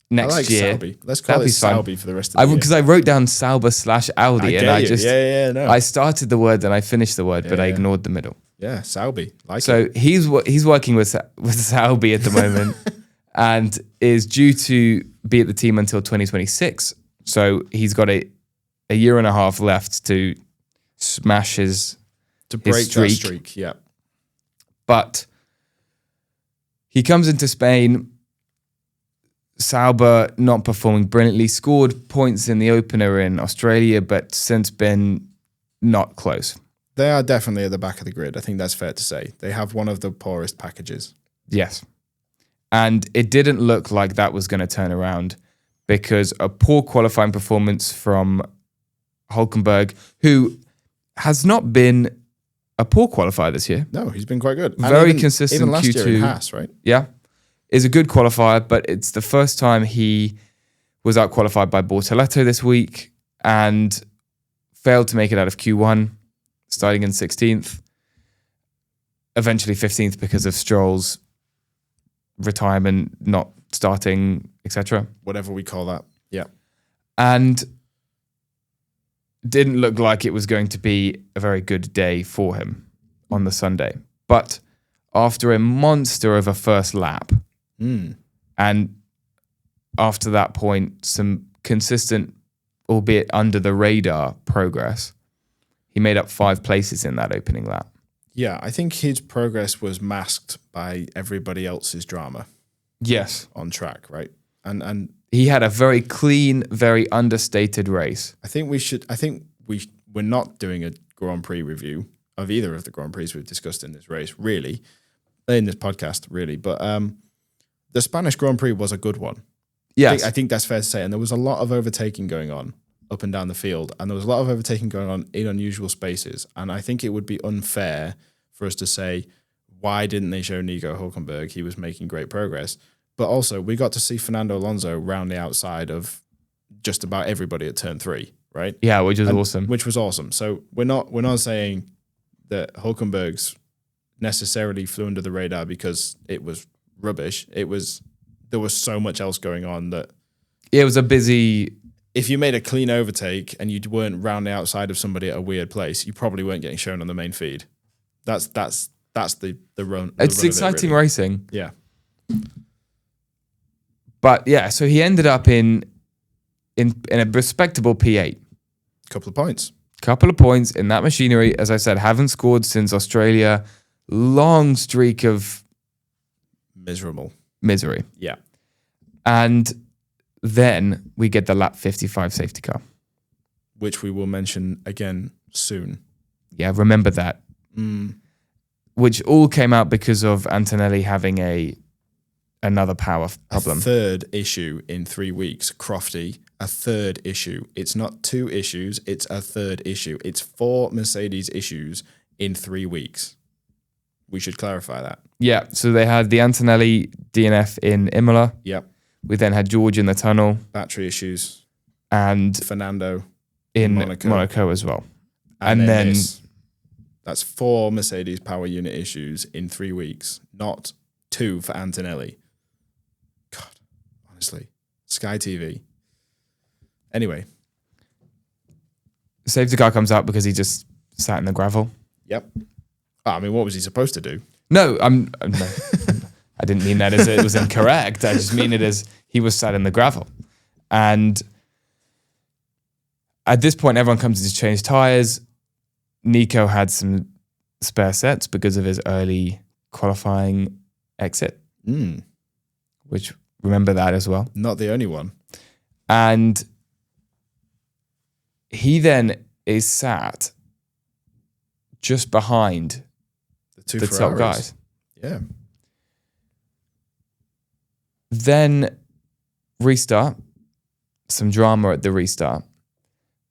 next year. Sauber. Let's call it Sauber for the rest of the year. Because I wrote down Sauber/Audi, and I just no. I started the word and I finished the word, but I ignored the middle. Yeah, Sauber. So he's working with Sauber at the moment, and is due to be at the team until 2026. So he's got a year and a half left to smash his break that streak. Yeah, but he comes into Spain. Sauber not performing brilliantly, scored points in the opener in Australia, but since been not close. They are definitely at the back of the grid. I think that's fair to say. They have one of the poorest packages. Yes. And it didn't look like that was going to turn around, because a poor qualifying performance from Hulkenberg, who has not been a poor qualifier this year. No, he's been quite good. Very consistent. Even last Q2. year in Haas, right? Yeah. Is a good qualifier, but it's the first time he was out-qualified by Bortoleto this week and failed to make it out of Q1, starting in 16th, eventually 15th because of Stroll's retirement, not starting, etc. Whatever we call that. Yeah. And didn't look like it was going to be a very good day for him on the Sunday. But after a monster of a first lap, and after that point, some consistent, albeit under the radar, progress, he made up 5 places in that opening lap. Yeah, I think his progress was masked by everybody else's drama. Yes. On track, right? And he had a very clean, very understated race. We're not doing a Grand Prix review of either of the Grand Prix we've discussed in this race, really, in this podcast, really. But the Spanish Grand Prix was a good one. Yes. I think that's fair to say. And there was a lot of overtaking going on up and down the field. And there was a lot of overtaking going on in unusual spaces. And I think it would be unfair for us to say, why didn't they show Nico Hulkenberg? He was making great progress. But also, we got to see Fernando Alonso round the outside of just about everybody at turn 3, right? Yeah, which was awesome. Which was awesome. So we're not saying that Hulkenberg's necessarily flew under the radar because it was rubbish. There was so much else going on that it was a busy. If you made a clean overtake and you weren't round the outside of somebody at a weird place, you probably weren't getting shown on the main feed. That's the run. It's exciting racing. Yeah. But yeah, so he ended up in a respectable P8. Couple of points in that machinery. As I said, haven't scored since Australia. Long streak of misery. Yeah. And then we get the lap 55 safety car, which we will mention again soon. Yeah, remember that. Which all came out because of Antonelli having a another power problem. A third issue in 3 weeks, Crofty. A third issue. It's not 2 issues, it's a third issue. It's 4 Mercedes issues in 3 weeks. We should clarify that. Yeah, so they had the Antonelli DNF in Imola. Yep. We then had George in the tunnel. Battery issues. And Fernando in Monaco as well. And then that's 4 Mercedes power unit issues in 3 weeks, not 2 for Antonelli. God, honestly. Sky TV. Anyway. Safety car comes out because he just sat in the gravel. Yep. I mean, what was he supposed to do? No, no, I didn't mean that as it was incorrect. I just mean it as he was sat in the gravel. And at this point, everyone comes in to change tyres. Nico had some spare sets because of his early qualifying exit, which remember that as well. Not the only one. And he then is sat just behind the top guys. Yeah. Then restart, some drama at the restart.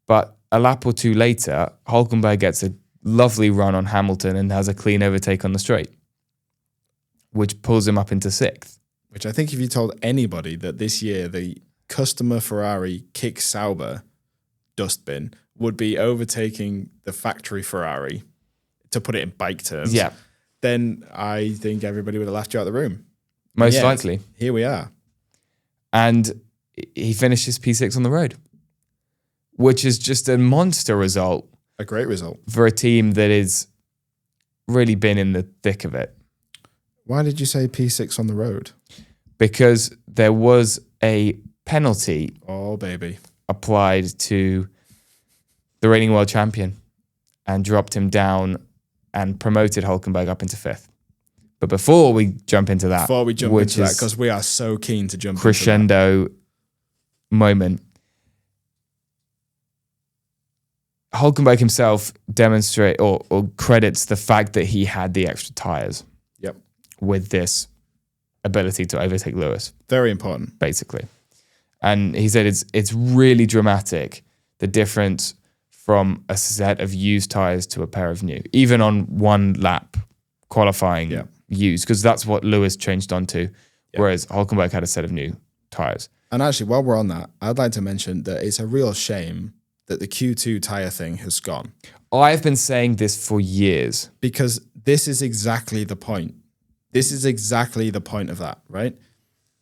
But a lap or 2 later, Hulkenberg gets a lovely run on Hamilton and has a clean overtake on the straight, which pulls him up into 6th. Which I think if you told anybody that this year the customer Ferrari kick Sauber dustbin would be overtaking the factory Ferrari, to put it in bike terms, then I think everybody would have laughed you out of the room. Most likely. Here we are. And he finishes P6 on the road, which is just a monster result. A great result. For a team that has really been in the thick of it. Why did you say P6 on the road? Because there was a penalty applied to the reigning world champion and dropped him down and promoted Hulkenberg up into 5th. But before we jump into that, because we are so keen to jump crescendo into that moment, Hulkenberg himself demonstrate or credits the fact that he had the extra tires. Yep. With this ability to overtake Lewis. Very important. Basically. And he said it's really dramatic, the difference from a set of used tires to a pair of new, even on 1 lap qualifying used, because that's what Lewis changed onto, whereas Hulkenberg had a set of new tires. And actually, while we're on that, I'd like to mention that it's a real shame that the Q2 tire thing has gone. I've been saying this for years. Because this is exactly the point. This is exactly the point of that, right?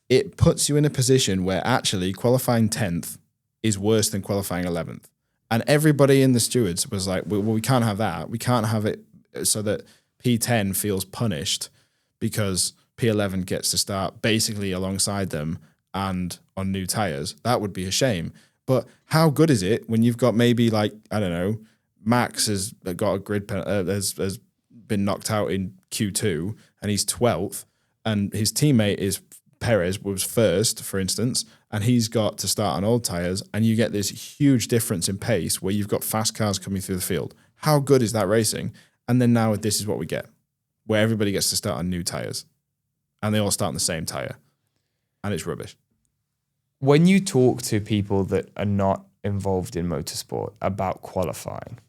It puts you in a position where actually qualifying 10th is worse than qualifying 11th. And everybody in the stewards was like, well, we can't have that. We can't have it so that P10 feels punished because P11 gets to start basically alongside them and on new tires. That would be a shame. But how good is it when you've got maybe like, I don't know, Max has got a grid has been knocked out in Q2 and he's 12th and his teammate is Perez was first, for instance, and he's got to start on old tires and you get this huge difference in pace where you've got fast cars coming through the field. How good is that racing? And then now this is what we get, where everybody gets to start on new tires and they all start on the same tire and it's rubbish. When you talk to people that are not involved in motorsport about qualifying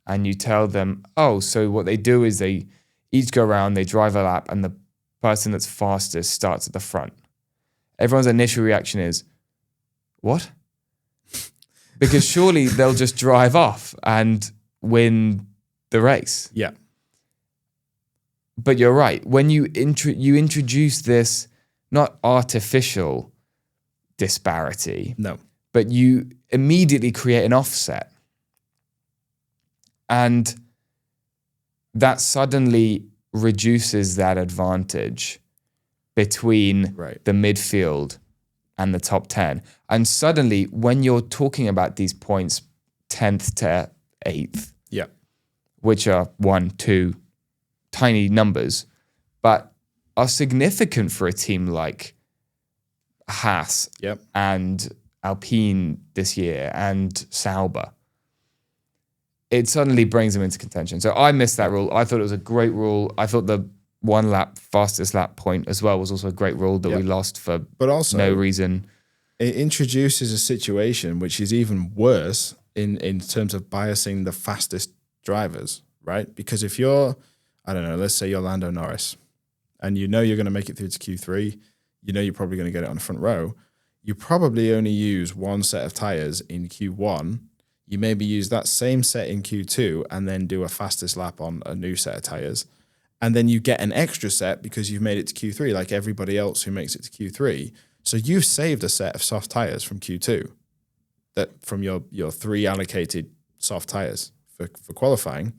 and you tell them, oh, so what they do is they each go around, they drive a lap and the person that's fastest starts at the front. Everyone's initial reaction is, what? Because surely they'll just drive off and win the race. Yeah. But you're right. When you introduce this not artificial disparity, no, but you immediately create an offset. And that suddenly reduces that advantage between the midfield and the top 10. And suddenly, when you're talking about these points, 10th to 8th, which are 1, 2, tiny numbers, but are significant for a team like Haas and Alpine this year and Sauber, it suddenly brings them into contention. So I missed that rule. I thought it was a great rule. I thought the 1 lap, fastest lap point as well was also a great rule that we lost for no reason. It introduces a situation which is even worse in terms of biasing the fastest drivers, right? Because if you're, I don't know, let's say you're Lando Norris and you know you're going to make it through to Q3, you know you're probably going to get it on the front row, you probably only use 1 set of tyres in Q1. You maybe use that same set in Q2 and then do a fastest lap on a new set of tyres. And then you get an extra set because you've made it to Q3 like everybody else who makes it to Q3. So you've saved a set of soft tyres from Q2, that from your 3 allocated soft tyres for qualifying,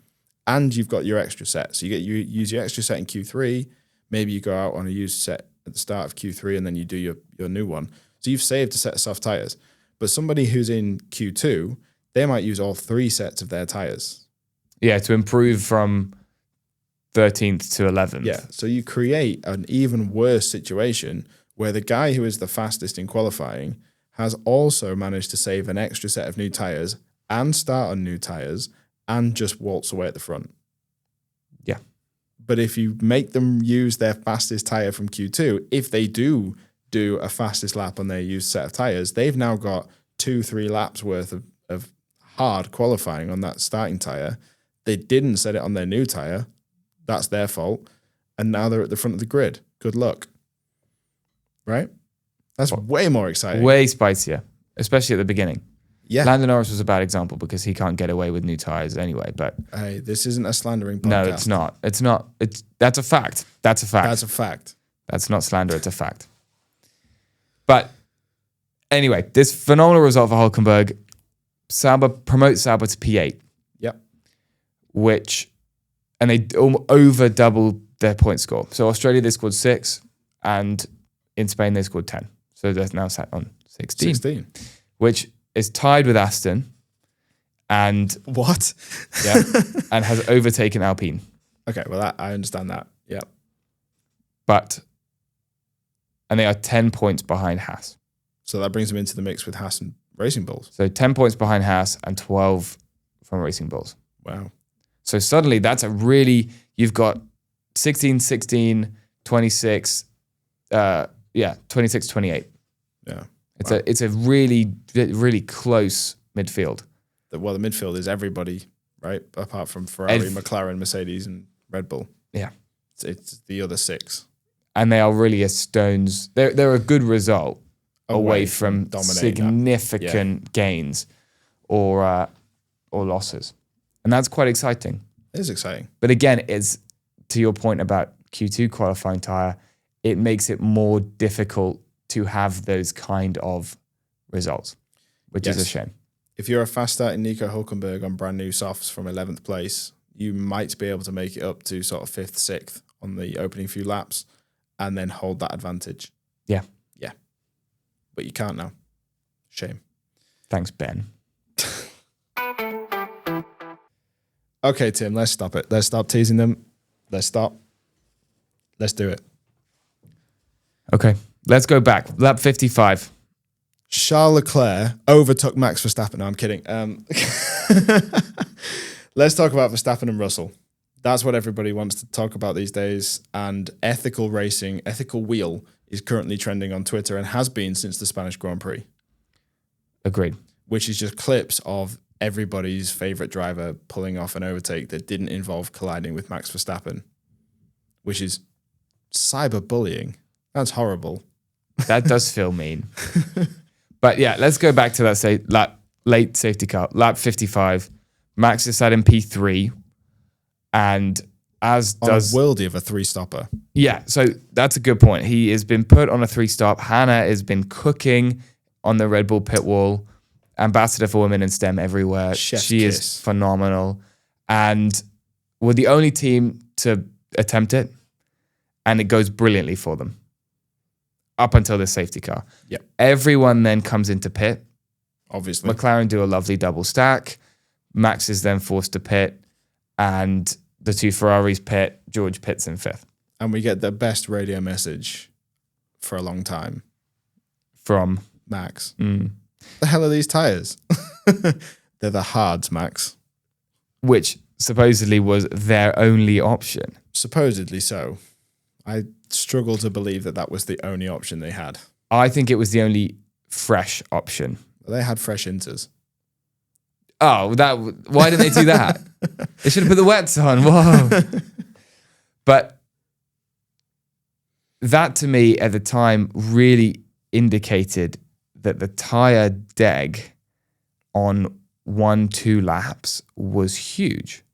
and you've got your extra set. So you use your extra set in Q3, maybe you go out on a used set at the start of Q3 and then you do your new one. So you've saved a set of soft tyres. But somebody who's in Q2, they might use all 3 sets of their tyres. Yeah, to improve from 13th to 11th. Yeah, so you create an even worse situation where the guy who is the fastest in qualifying has also managed to save an extra set of new tyres and start on new tyres and just waltz away at the front. Yeah. But if you make them use their fastest tyre from Q2, if they do a fastest lap on their used set of tyres, they've now got 2-3 laps worth of hard qualifying on that starting tyre. They didn't set it on their new tyre. That's their fault. And now they're at the front of the grid. Good luck. Right? That's way more exciting. Way spicier, especially at the beginning. Yeah. Lando Norris was a bad example because he can't get away with new tyres anyway. But hey, this isn't a slandering podcast. No, it's not. It's not. That's a fact. That's a fact. That's a fact. That's not slander. It's a fact. But anyway, this phenomenal result for Hulkenberg. Sauber promotes Sauber to P8. Yep. And they over doubled their point score. So Australia, they scored 6, and in Spain, they scored 10. So they're now sat on 16. Which is tied with Aston. And what? Yeah. And has overtaken Alpine. Okay, well, I understand that. Yep. And they are 10 points behind Haas. So that brings them into the mix with Haas and Racing Bulls. So 10 points behind Haas and 12 from Racing Bulls. Wow. So suddenly you've got 16, 16, 26, 26, 28. Yeah. It's a really, really close midfield. The midfield is everybody, right? Apart from Ferrari, McLaren, Mercedes, and Red Bull. Yeah. It's the other 6. And they are really a stone's... They're a good result away from significant gains or losses. And that's quite exciting. It is exciting. But again, it's to your point about Q2 qualifying tyre, it makes it more difficult to have those kind of results, which is a shame. If you're a fast starting Nico Hulkenberg on brand new softs from 11th place, you might be able to make it up to sort of 5th, 6th on the opening few laps and then hold that advantage. Yeah. Yeah. But you can't now. Shame. Thanks, Ben. Okay, Tim, let's stop it. Let's stop teasing them. Let's stop. Let's do it. Okay, let's go back. Lap 55. Charles Leclerc overtook Max Verstappen. No, I'm kidding. Let's talk about Verstappen and Russell. That's what everybody wants to talk about these days. And ethical racing, ethical wheel is currently trending on Twitter and has been since the Spanish Grand Prix. Agreed. Which is just clips of everybody's favorite driver pulling off an overtake that didn't involve colliding with Max Verstappen, which is cyberbullying. That's horrible. That does feel mean. But yeah, let's go back to that late safety car. Lap 55. Max is sat in P3. And as does... On a worldie of a 3-stopper. Yeah, so that's a good point. He has been put on a 3-stop. Hannah has been cooking on the Red Bull pit wall. Ambassador for women in STEM everywhere. She is phenomenal. And we're the only team to attempt it. And it goes brilliantly for them. Up until the safety car. Yep. Everyone then comes into pit. Obviously. McLaren do a lovely double stack. Max is then forced to pit. And the 2 Ferraris pit. George pits in 5th. And we get the best radio message for a long time. From? Max. Mm. The hell are these tyres? They're the hards, Max. Which supposedly was their only option. Supposedly so. I struggle to believe that was the only option they had. I think it was the only fresh option. They had fresh inters. Oh, why didn't they do that? They should have put the wets on. Whoa. But that to me at the time really indicated that the tire deg on 1-2 laps was huge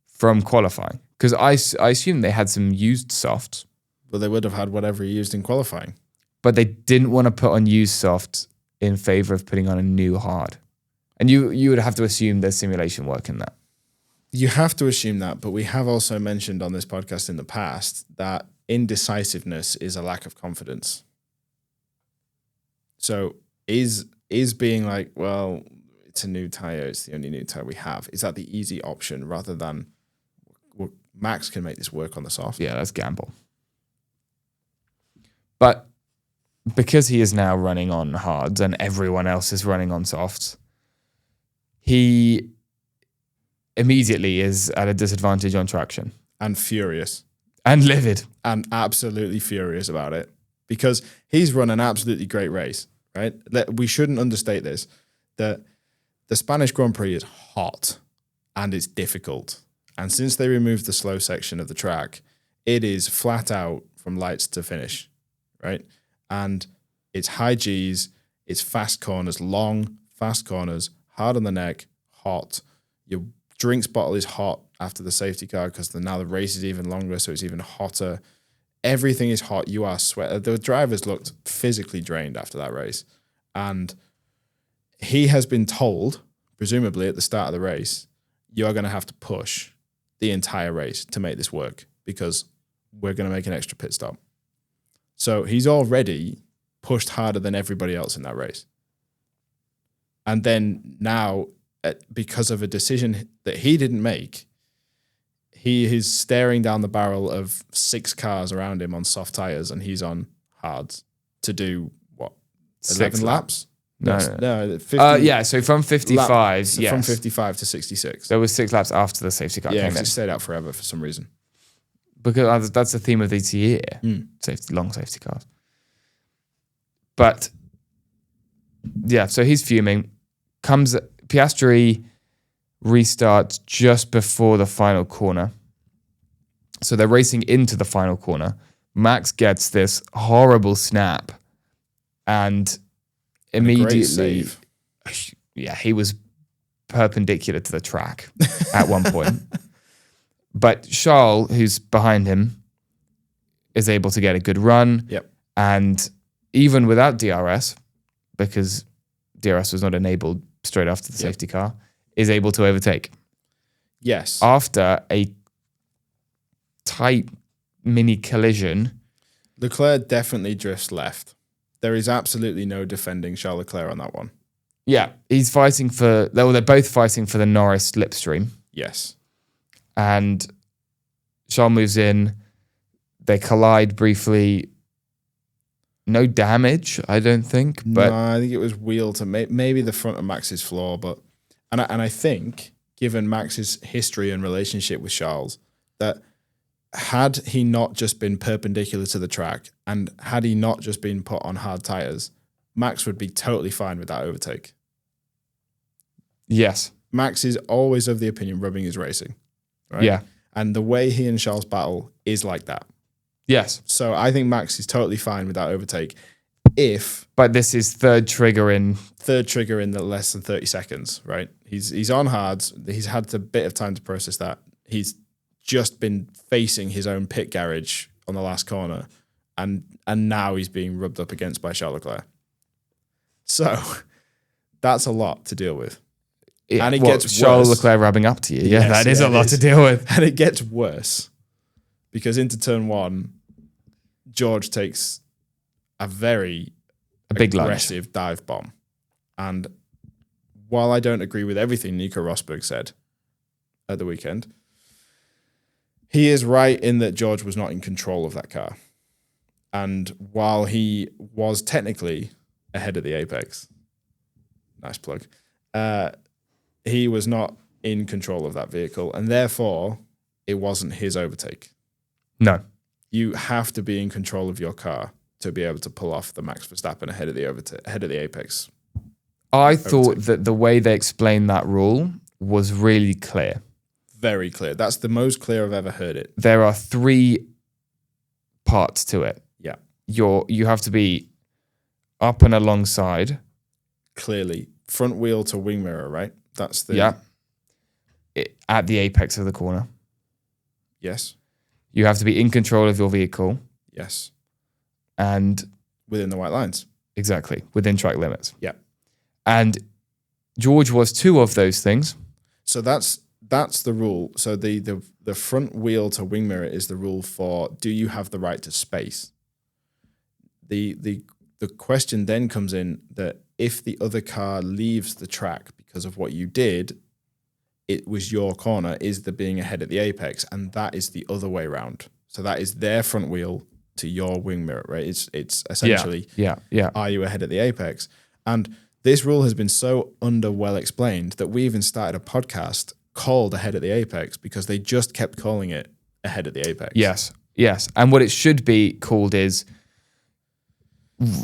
from qualifying. Because I assume they had some used softs. But they would have had whatever he used in qualifying. But they didn't want to put on used softs in favor of putting on a new hard. And you would have to assume there's simulation work in that. You have to assume that, but we have also mentioned on this podcast in the past that indecisiveness is a lack of confidence. So is being like, well, it's a new tire, it's the only new tire we have, is that the easy option rather than Max can make this work on the soft? Yeah, that's gamble. But because he is now running on hards and everyone else is running on softs, he immediately is at a disadvantage on traction. And furious. And livid. And absolutely furious about it. Because he's run an absolutely great race, right? We shouldn't understate this. The Spanish Grand Prix is hot and it's difficult. And since they removed the slow section of the track, it is flat out from lights to finish, right? And it's high Gs, it's fast corners, long, fast corners, hard on the neck, hot. Your drinks bottle is hot after the safety car because now the race is even longer, so it's even hotter. Everything is hot. You are sweating. The drivers looked physically drained after that race. And he has been told, presumably at the start of the race, you're going to have to push the entire race to make this work because we're going to make an extra pit stop. So he's already pushed harder than everybody else in that race. And then now, because of a decision that he didn't make, he is staring down the barrel of 6 cars around him on soft tires and he's on hards to do, what, 11 laps? No. 50 yeah, so from 55, yes. From 55 to 66. There was 6 laps after the safety car came in. Yeah, it stayed out forever for some reason. Because that's the theme of this year, long safety cars. But, yeah, so he's fuming. Piastri restarts just before the final corner. So they're racing into the final corner. Max gets this horrible snap and immediately, yeah, he was perpendicular to the track at one point. But Charles, who's behind him, is able to get a good run. Yep. And even without DRS, because DRS was not enabled straight after the safety car, is able to overtake. Yes. After a tight mini collision. Leclerc definitely drifts left. There is absolutely no defending Charles Leclerc on that one. Yeah, he's fighting for... They're both fighting for the Norris slipstream. Yes. And Charles moves in. They collide briefly. No damage, I don't think. But no, I think it was wheel to maybe the front of Max's floor. But and I think, given Max's history and relationship with Charles, that had he not just been perpendicular to the track and had he not just been put on hard tires, Max would be totally fine with that overtake. Yes. Max is always of the opinion rubbing is racing. Right? Yeah. And the way he and Charles battle is like that. Yes. So I think Max is totally fine with that overtake. But this is third trigger in the less than 30 seconds, right? He's on hards. He's had a bit of time to process that. He's just been facing his own pit garage on the last corner, and now he's being rubbed up against by Charles Leclerc. So that's a lot to deal with. Yeah, and it gets worse. Charles Leclerc rubbing up to you. Yeah, yes, that is a lot to deal with. And it gets worse because into turn 1, George takes a very big aggressive lunge. Dive bomb. And while I don't agree with everything Nico Rosberg said at the weekend, he is right in that George was not in control of that car. And while he was technically ahead of the apex, nice plug, he was not in control of that vehicle. And therefore, it wasn't his overtake. No. You have to be in control of your car to be able to pull off the Max Verstappen ahead of the apex. I thought that the way they explained that rule was really clear. Very clear. That's the most clear I've ever heard it. There are 3 parts to it. Yeah. You have to be up and alongside. Clearly. Front wheel to wing mirror, right? That's the... Yeah. At the apex of the corner. Yes. You have to be in control of your vehicle. Yes. And... within the white lines. Exactly. Within track limits. Yeah. And George was 2 of those things. So that's the rule. So the front wheel to wing mirror is the rule for, do you have the right to space? The question then comes in that if the other car leaves the track because of what you did, it was your corner, is the being ahead at the apex, and that is the other way around. So that is their front wheel to your wing mirror, right? It's essentially, are you ahead at the apex? And this rule has been so well explained that we even started a podcast called Ahead at the Apex because they just kept calling it Ahead at the Apex. Yes. And what it should be called is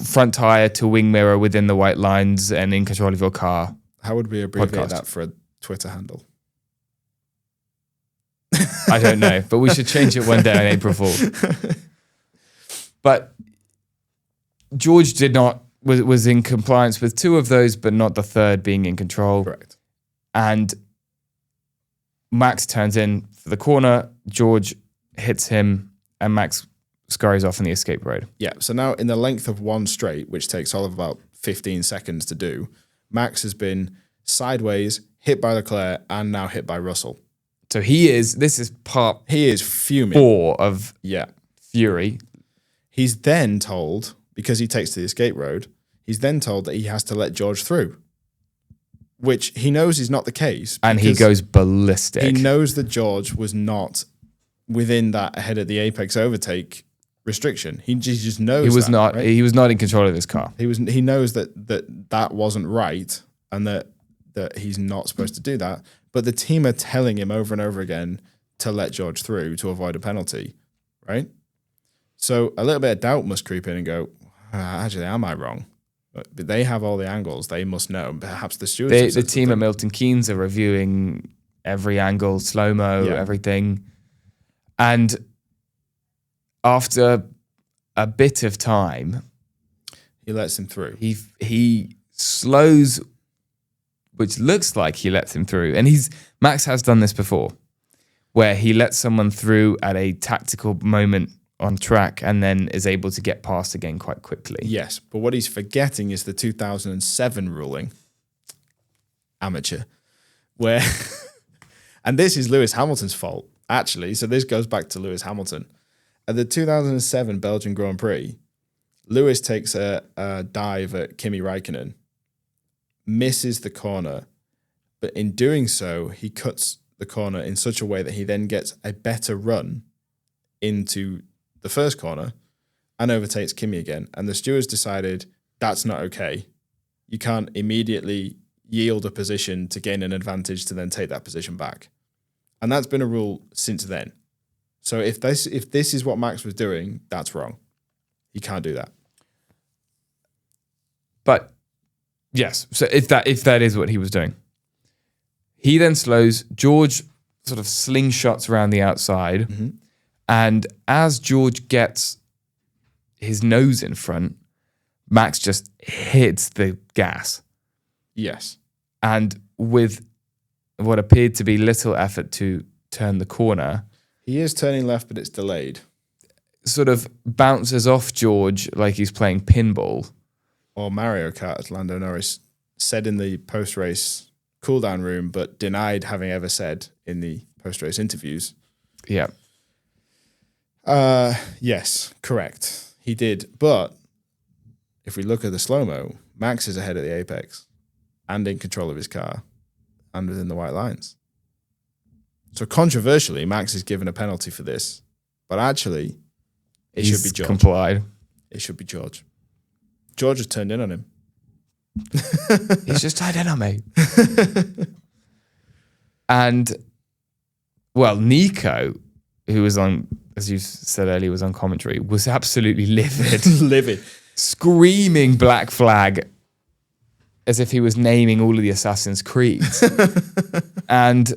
front tire to wing mirror within the white lines and in control of your car. How would we abbreviate podcast. that for a Twitter handle? I don't know, but we should change it one day on April Fool. But George was in compliance with 2 of those, but not the third, being in control. Correct. And Max turns in for the corner, George hits him, and Max scurries off in the escape road. Yeah, so now in the length of one straight, which takes all of about 15 seconds to do, Max has been sideways, hit by Leclerc, and now hit by Russell. So he is fuming. 4 of fury. He's then told, because he takes to the escape road, he's then told that he has to let George through, which he knows is not the case. And he goes ballistic. He knows that George was not within that ahead of the apex overtake restriction. He just knows he was not. Right? He was not in control of his car. He knows that wasn't right, and that he's not supposed to do that. But the team are telling him over and over again to let George through to avoid a penalty, right? So a little bit of doubt must creep in and go, actually, am I wrong? But they have all the angles. They must know. Perhaps the stewards... The team at Milton Keynes are reviewing every angle, slow-mo, everything. And after a bit of time... he lets him through. He slows, which looks like he lets him through. And Max has done this before, where he lets someone through at a tactical moment on track and then is able to get past again quite quickly. Yes, but what he's forgetting is the 2007 ruling, amateur, where, and this is Lewis Hamilton's fault, actually, so this goes back to Lewis Hamilton. At the 2007 Belgian Grand Prix, Lewis takes a dive at Kimi Räikkönen, misses the corner, but in doing so, he cuts the corner in such a way that he then gets a better run into the first corner and overtakes Kimi again. And the stewards decided that's not okay. You can't immediately yield a position to gain an advantage to then take that position back. And that's been a rule since then. So if this is what Max was doing, that's wrong. He can't do that. But yes, so if that is what he was doing, he then slows. George sort of slingshots around the outside. Mm-hmm. And as George gets his nose in front, Max just hits the gas. Yes. And with what appeared to be little effort to turn the corner... he is turning left, but it's delayed. Sort of bounces off George like he's playing pinball. Or Mario Kart, as Lando Norris said in the post-race cool-down room, but denied having ever said in the post-race interviews. Yeah. Yes, correct. He did. But if we look at the slow-mo, Max is ahead at the apex and in control of his car and within the white lines. So controversially, Max is given a penalty for this, but actually it should be George. Complied. It should be George. George has turned in on him. He's just tied in on me. And, well, Nico who was on, as you said earlier, was on commentary, was absolutely livid. Livid. Screaming black flag as if he was naming all of the Assassin's Creeds. And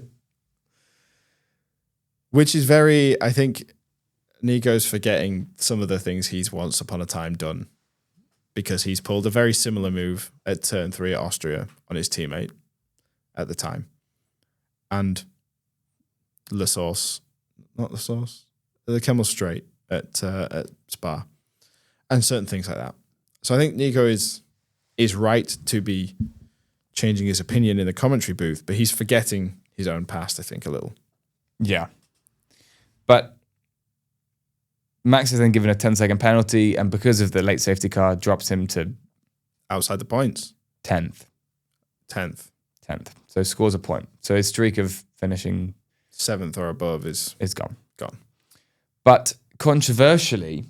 which is very, I think Nico's forgetting some of the things he's once upon a time done, because he's pulled a very similar move at turn 3 at Austria on his teammate at the time. And the Kemmel Straight at Spa, and certain things like that. So I think Nico is right to be changing his opinion in the commentary booth, but he's forgetting his own past, I think, a little. Yeah. But Max is then given a 10-second penalty, and because of the late safety car, drops him to outside the points. 10th. 10th. So scores a point. So his streak of finishing 7th or above is gone. But controversially,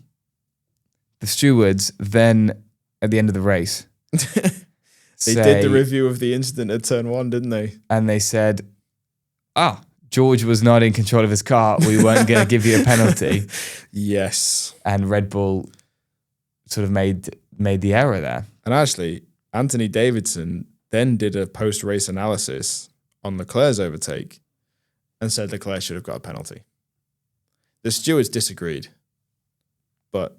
the stewards then, at the end of the race, they did the review of the incident at turn 1, didn't they? And they said, George was not in control of his car. We weren't going to give you a penalty. Yes. And Red Bull sort of made the error there. And actually, Anthony Davidson then did a post-race analysis on Leclerc's overtake and said Leclerc should have got a penalty. The stewards disagreed. But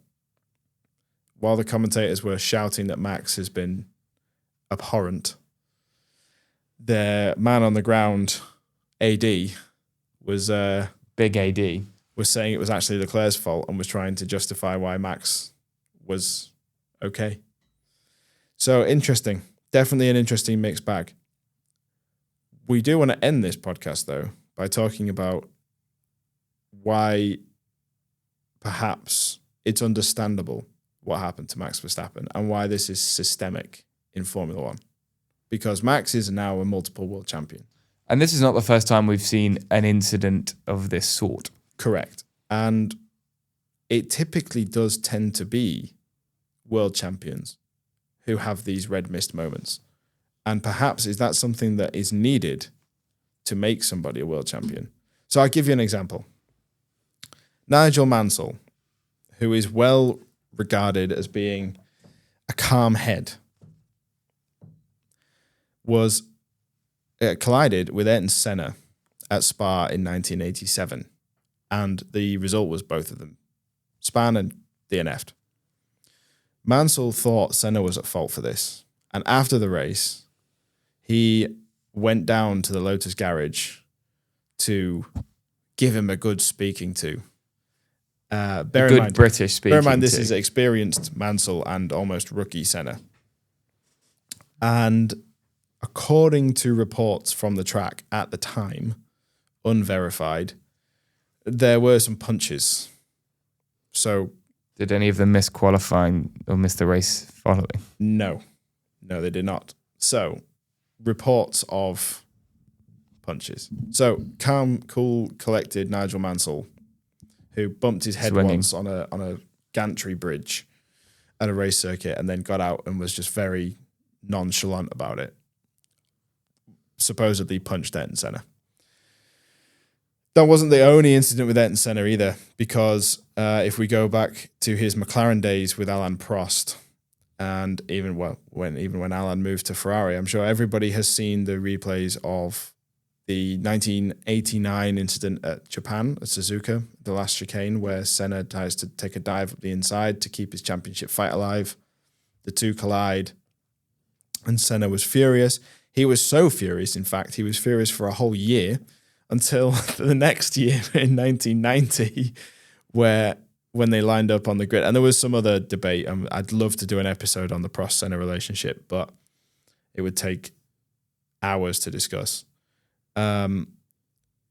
while the commentators were shouting that Max has been abhorrent, their man on the ground, AD, was Big AD was saying it was actually Leclerc's fault and was trying to justify why Max was okay. So interesting. Definitely an interesting mixed bag. We do want to end this podcast, though, by talking about why perhaps it's understandable what happened to Max Verstappen and why this is systemic in Formula One. Because Max is now a multiple world champion. And this is not the first time we've seen an incident of this sort. Correct. And it typically does tend to be world champions who have these red mist moments. And perhaps is that something that is needed to make somebody a world champion? So I'll give you an example. Nigel Mansell, who is well regarded as being a calm head, was collided with Ayrton Senna at Spa in 1987. And the result was both of them span and DNF'd. Mansell thought Senna was at fault for this. And after the race, he went down to the Lotus garage to give him a good speaking to. British speaking. Bear in mind, this is experienced Mansell and almost rookie Senna. And according to reports from the track at the time, unverified, there were some punches. So, did any of them miss qualifying or miss the race following? No, they did not. So, reports of punches. So, calm, cool, collected Nigel Mansell, who bumped his head once on a gantry bridge at a race circuit and then got out and was just very nonchalant about it, supposedly punched Ayrton Senna. That wasn't the only incident with Ayrton Senna either, because if we go back to his McLaren days with Alain Prost, and even when Alain moved to Ferrari, I'm sure everybody has seen the replays of the 1989 incident at Japan, at Suzuka, the last chicane, where Senna tries to take a dive up the inside to keep his championship fight alive. The two collide, and Senna was furious. He was so furious, in fact, he was furious for a whole year, until the next year in 1990, when they lined up on the grid. And there was some other debate. I'd love to do an episode on the Prost-Senna relationship, but it would take hours to discuss. There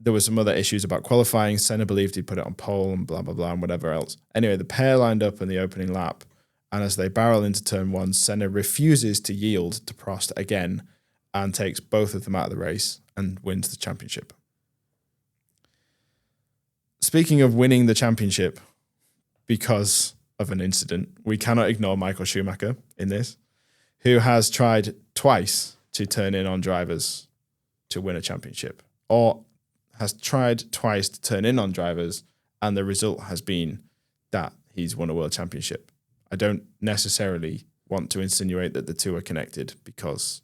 were some other issues about qualifying. Senna believed he'd put it on pole and blah, blah, blah, and whatever else. Anyway, the pair lined up in the opening lap, and as they barrel into turn 1, Senna refuses to yield to Prost again and takes both of them out of the race and wins the championship. Speaking of winning the championship because of an incident, we cannot ignore Michael Schumacher in this, who has tried twice to turn in on drivers to win a championship, or has tried twice to turn in on drivers and the result has been that he's won a world championship. I don't necessarily want to insinuate that the two are connected because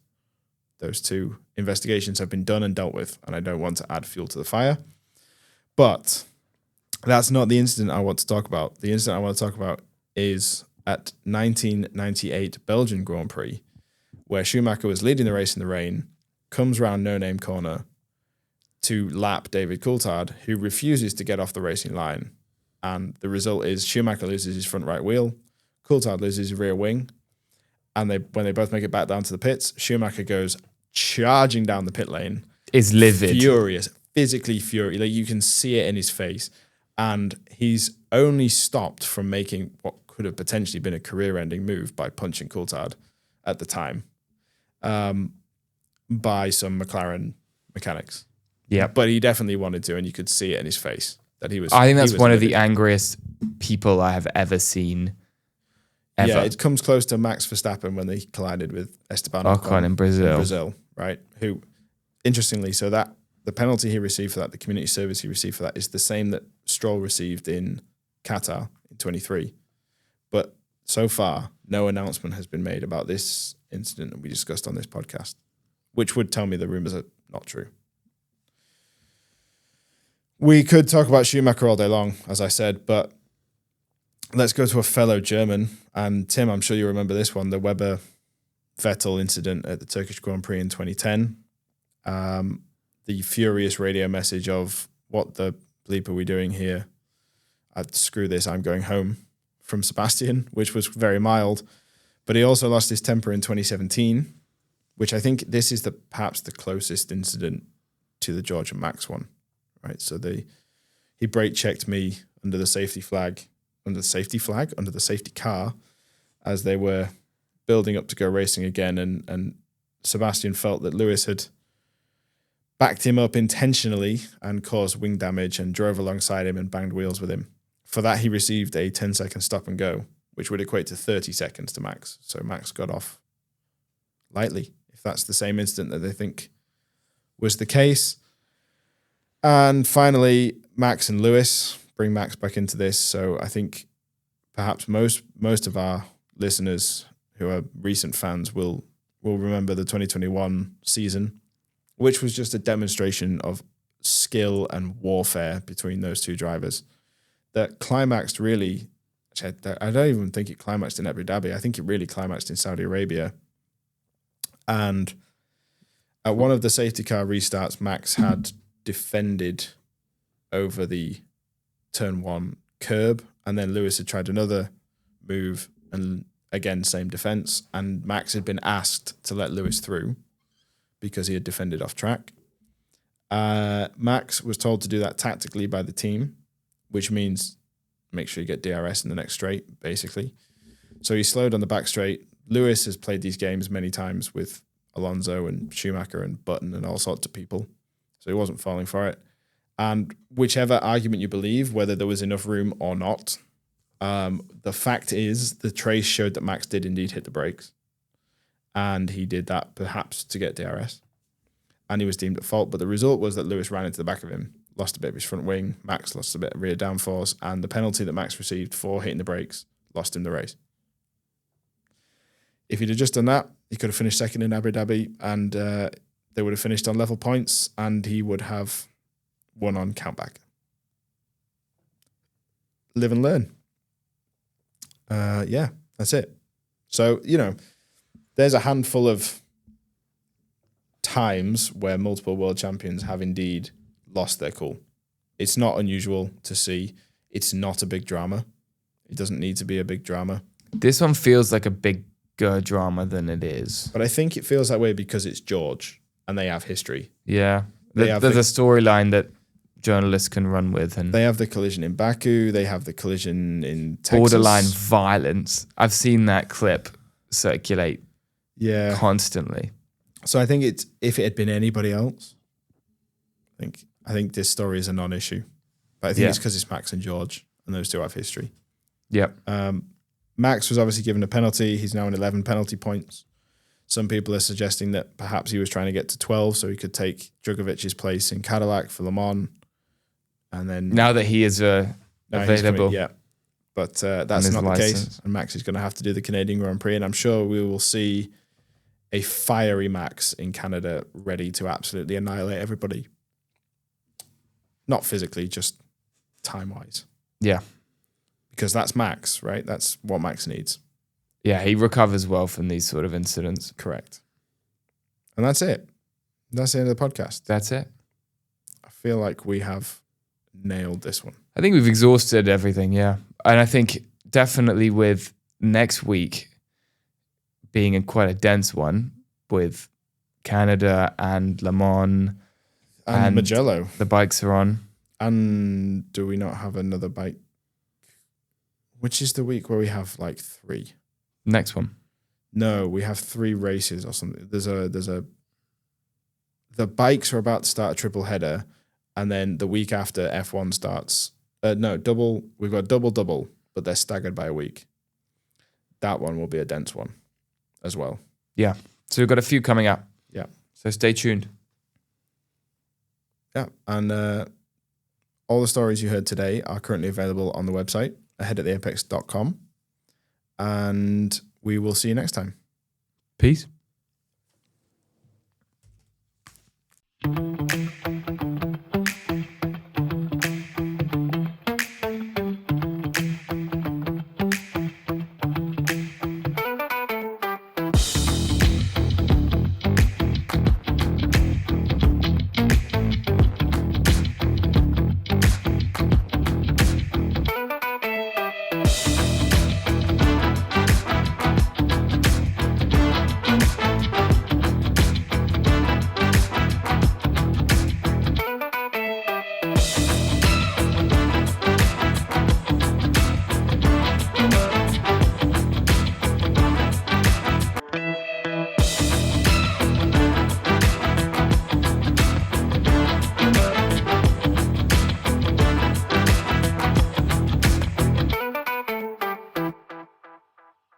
those two investigations have been done and dealt with, and I don't want to add fuel to the fire. But that's not the incident I want to talk about. The incident I want to talk about is at 1998 Belgian Grand Prix, where Schumacher was leading the race in the rain, comes round no-name corner to lap David Coulthard, who refuses to get off the racing line. And the result is Schumacher loses his front right wheel, Coulthard loses his rear wing, and when they both make it back down to the pits, Schumacher goes charging down the pit lane. Is livid. Furious, physically furious. Like, you can see it in his face. And he's only stopped from making what could have potentially been a career-ending move by punching Coulthard at the time by some McLaren mechanics. Yeah, but he definitely wanted to, and you could see it in his face that he was. I think that's one of the angriest people I have ever seen. Ever. Yeah, it comes close to Max Verstappen when they collided with Esteban Ocon in Brazil, right? Who, interestingly, so that the penalty he received for that, the community service he received for that, is the same that Stroll received in Qatar in 23. But so far, no announcement has been made about this incident that we discussed on this podcast, which would tell me the rumors are not true. We could talk about Schumacher all day long, as I said, but let's go to a fellow German. And Tim, I'm sure you remember this one, the Weber-Vettel incident at the Turkish Grand Prix in 2010. The furious radio message of, what the bleep are we doing here? Screw this, I'm going home, from Sebastian, which was very mild. But he also lost his temper in 2017, which I think this is perhaps the closest incident to the George and Max one, right? So he brake checked me under the safety car, as they were building up to go racing again, and Sebastian felt that Lewis had backed him up intentionally and caused wing damage and drove alongside him and banged wheels with him. For that, he received a 10-second stop and go, which would equate to 30 seconds to Max. So Max got off lightly, if that's the same incident that they think was the case. And finally, Max and Lewis, bring Max back into this. So I think perhaps most of our listeners who are recent fans will remember the 2021 season, which was just a demonstration of skill and warfare between those two drivers that climaxed really. I don't even think it climaxed in Abu Dhabi. I think it really climaxed in Saudi Arabia. And at one of the safety car restarts, Max had defended over the turn one curb, and then Lewis had tried another move, and again, same defense. And Max had been asked to let Lewis through because he had defended off track. Max was told to do that tactically by the team, which means make sure you get DRS in the next straight, basically. So he slowed on the back straight. Lewis has played these games many times with Alonso and Schumacher and Button and all sorts of people, so he wasn't falling for it. And whichever argument you believe, whether there was enough room or not, the fact is the trace showed that Max did indeed hit the brakes. And he did that perhaps to get DRS. And he was deemed at fault. But the result was that Lewis ran into the back of him, lost a bit of his front wing. Max lost a bit of rear downforce. And the penalty that Max received for hitting the brakes lost him the race. If he'd have just done that, he could have finished second in Abu Dhabi, and they would have finished on level points, and he would have won on countback. Live and learn. Yeah, that's it. So, there's a handful of times where multiple world champions have indeed lost their cool. It's not unusual to see. It's not a big drama. It doesn't need to be a big drama. This one feels like a bigger drama than it is. But I think it feels that way because it's George and they have history. Yeah. There's a storyline that journalists can run with. And they have the collision in Baku. They have the collision in Texas. Borderline violence. I've seen that clip circulate constantly. So I think if it had been anybody else, I think this story is a non-issue. But I think it's because it's Max and George, and those two have history. Yep. Max was obviously given a penalty. He's now on 11 penalty points. Some people are suggesting that perhaps he was trying to get to 12 so he could take Djokovic's place in Cadillac for Le Mans. And then now that he is a available. Yeah. But that's not the case. And Max is going to have to do the Canadian Grand Prix. And I'm sure we will see a fiery Max in Canada ready to absolutely annihilate everybody. Not physically, just time-wise. Yeah. Because that's Max, right? That's what Max needs. Yeah, he recovers well from these sort of incidents. Correct. And that's it. That's the end of the podcast. That's it. I feel like we have nailed this one. I think we've exhausted everything, yeah. And I think definitely with next week being quite a dense one with Canada and Le Mans and Mugello. The bikes are on. And do we not have another bike? Which is the week where we have like 3? Next one. No, we have 3 races or something. The bikes are about to start a triple header, and then the week after F1 starts. Double. We've got double, but they're staggered by a week. That one will be a dense one as well. Yeah. So we've got a few coming up. Yeah. So stay tuned. Yeah. And all the stories you heard today are currently available on the website, aheadattheapex.com. And we will see you next time. Peace.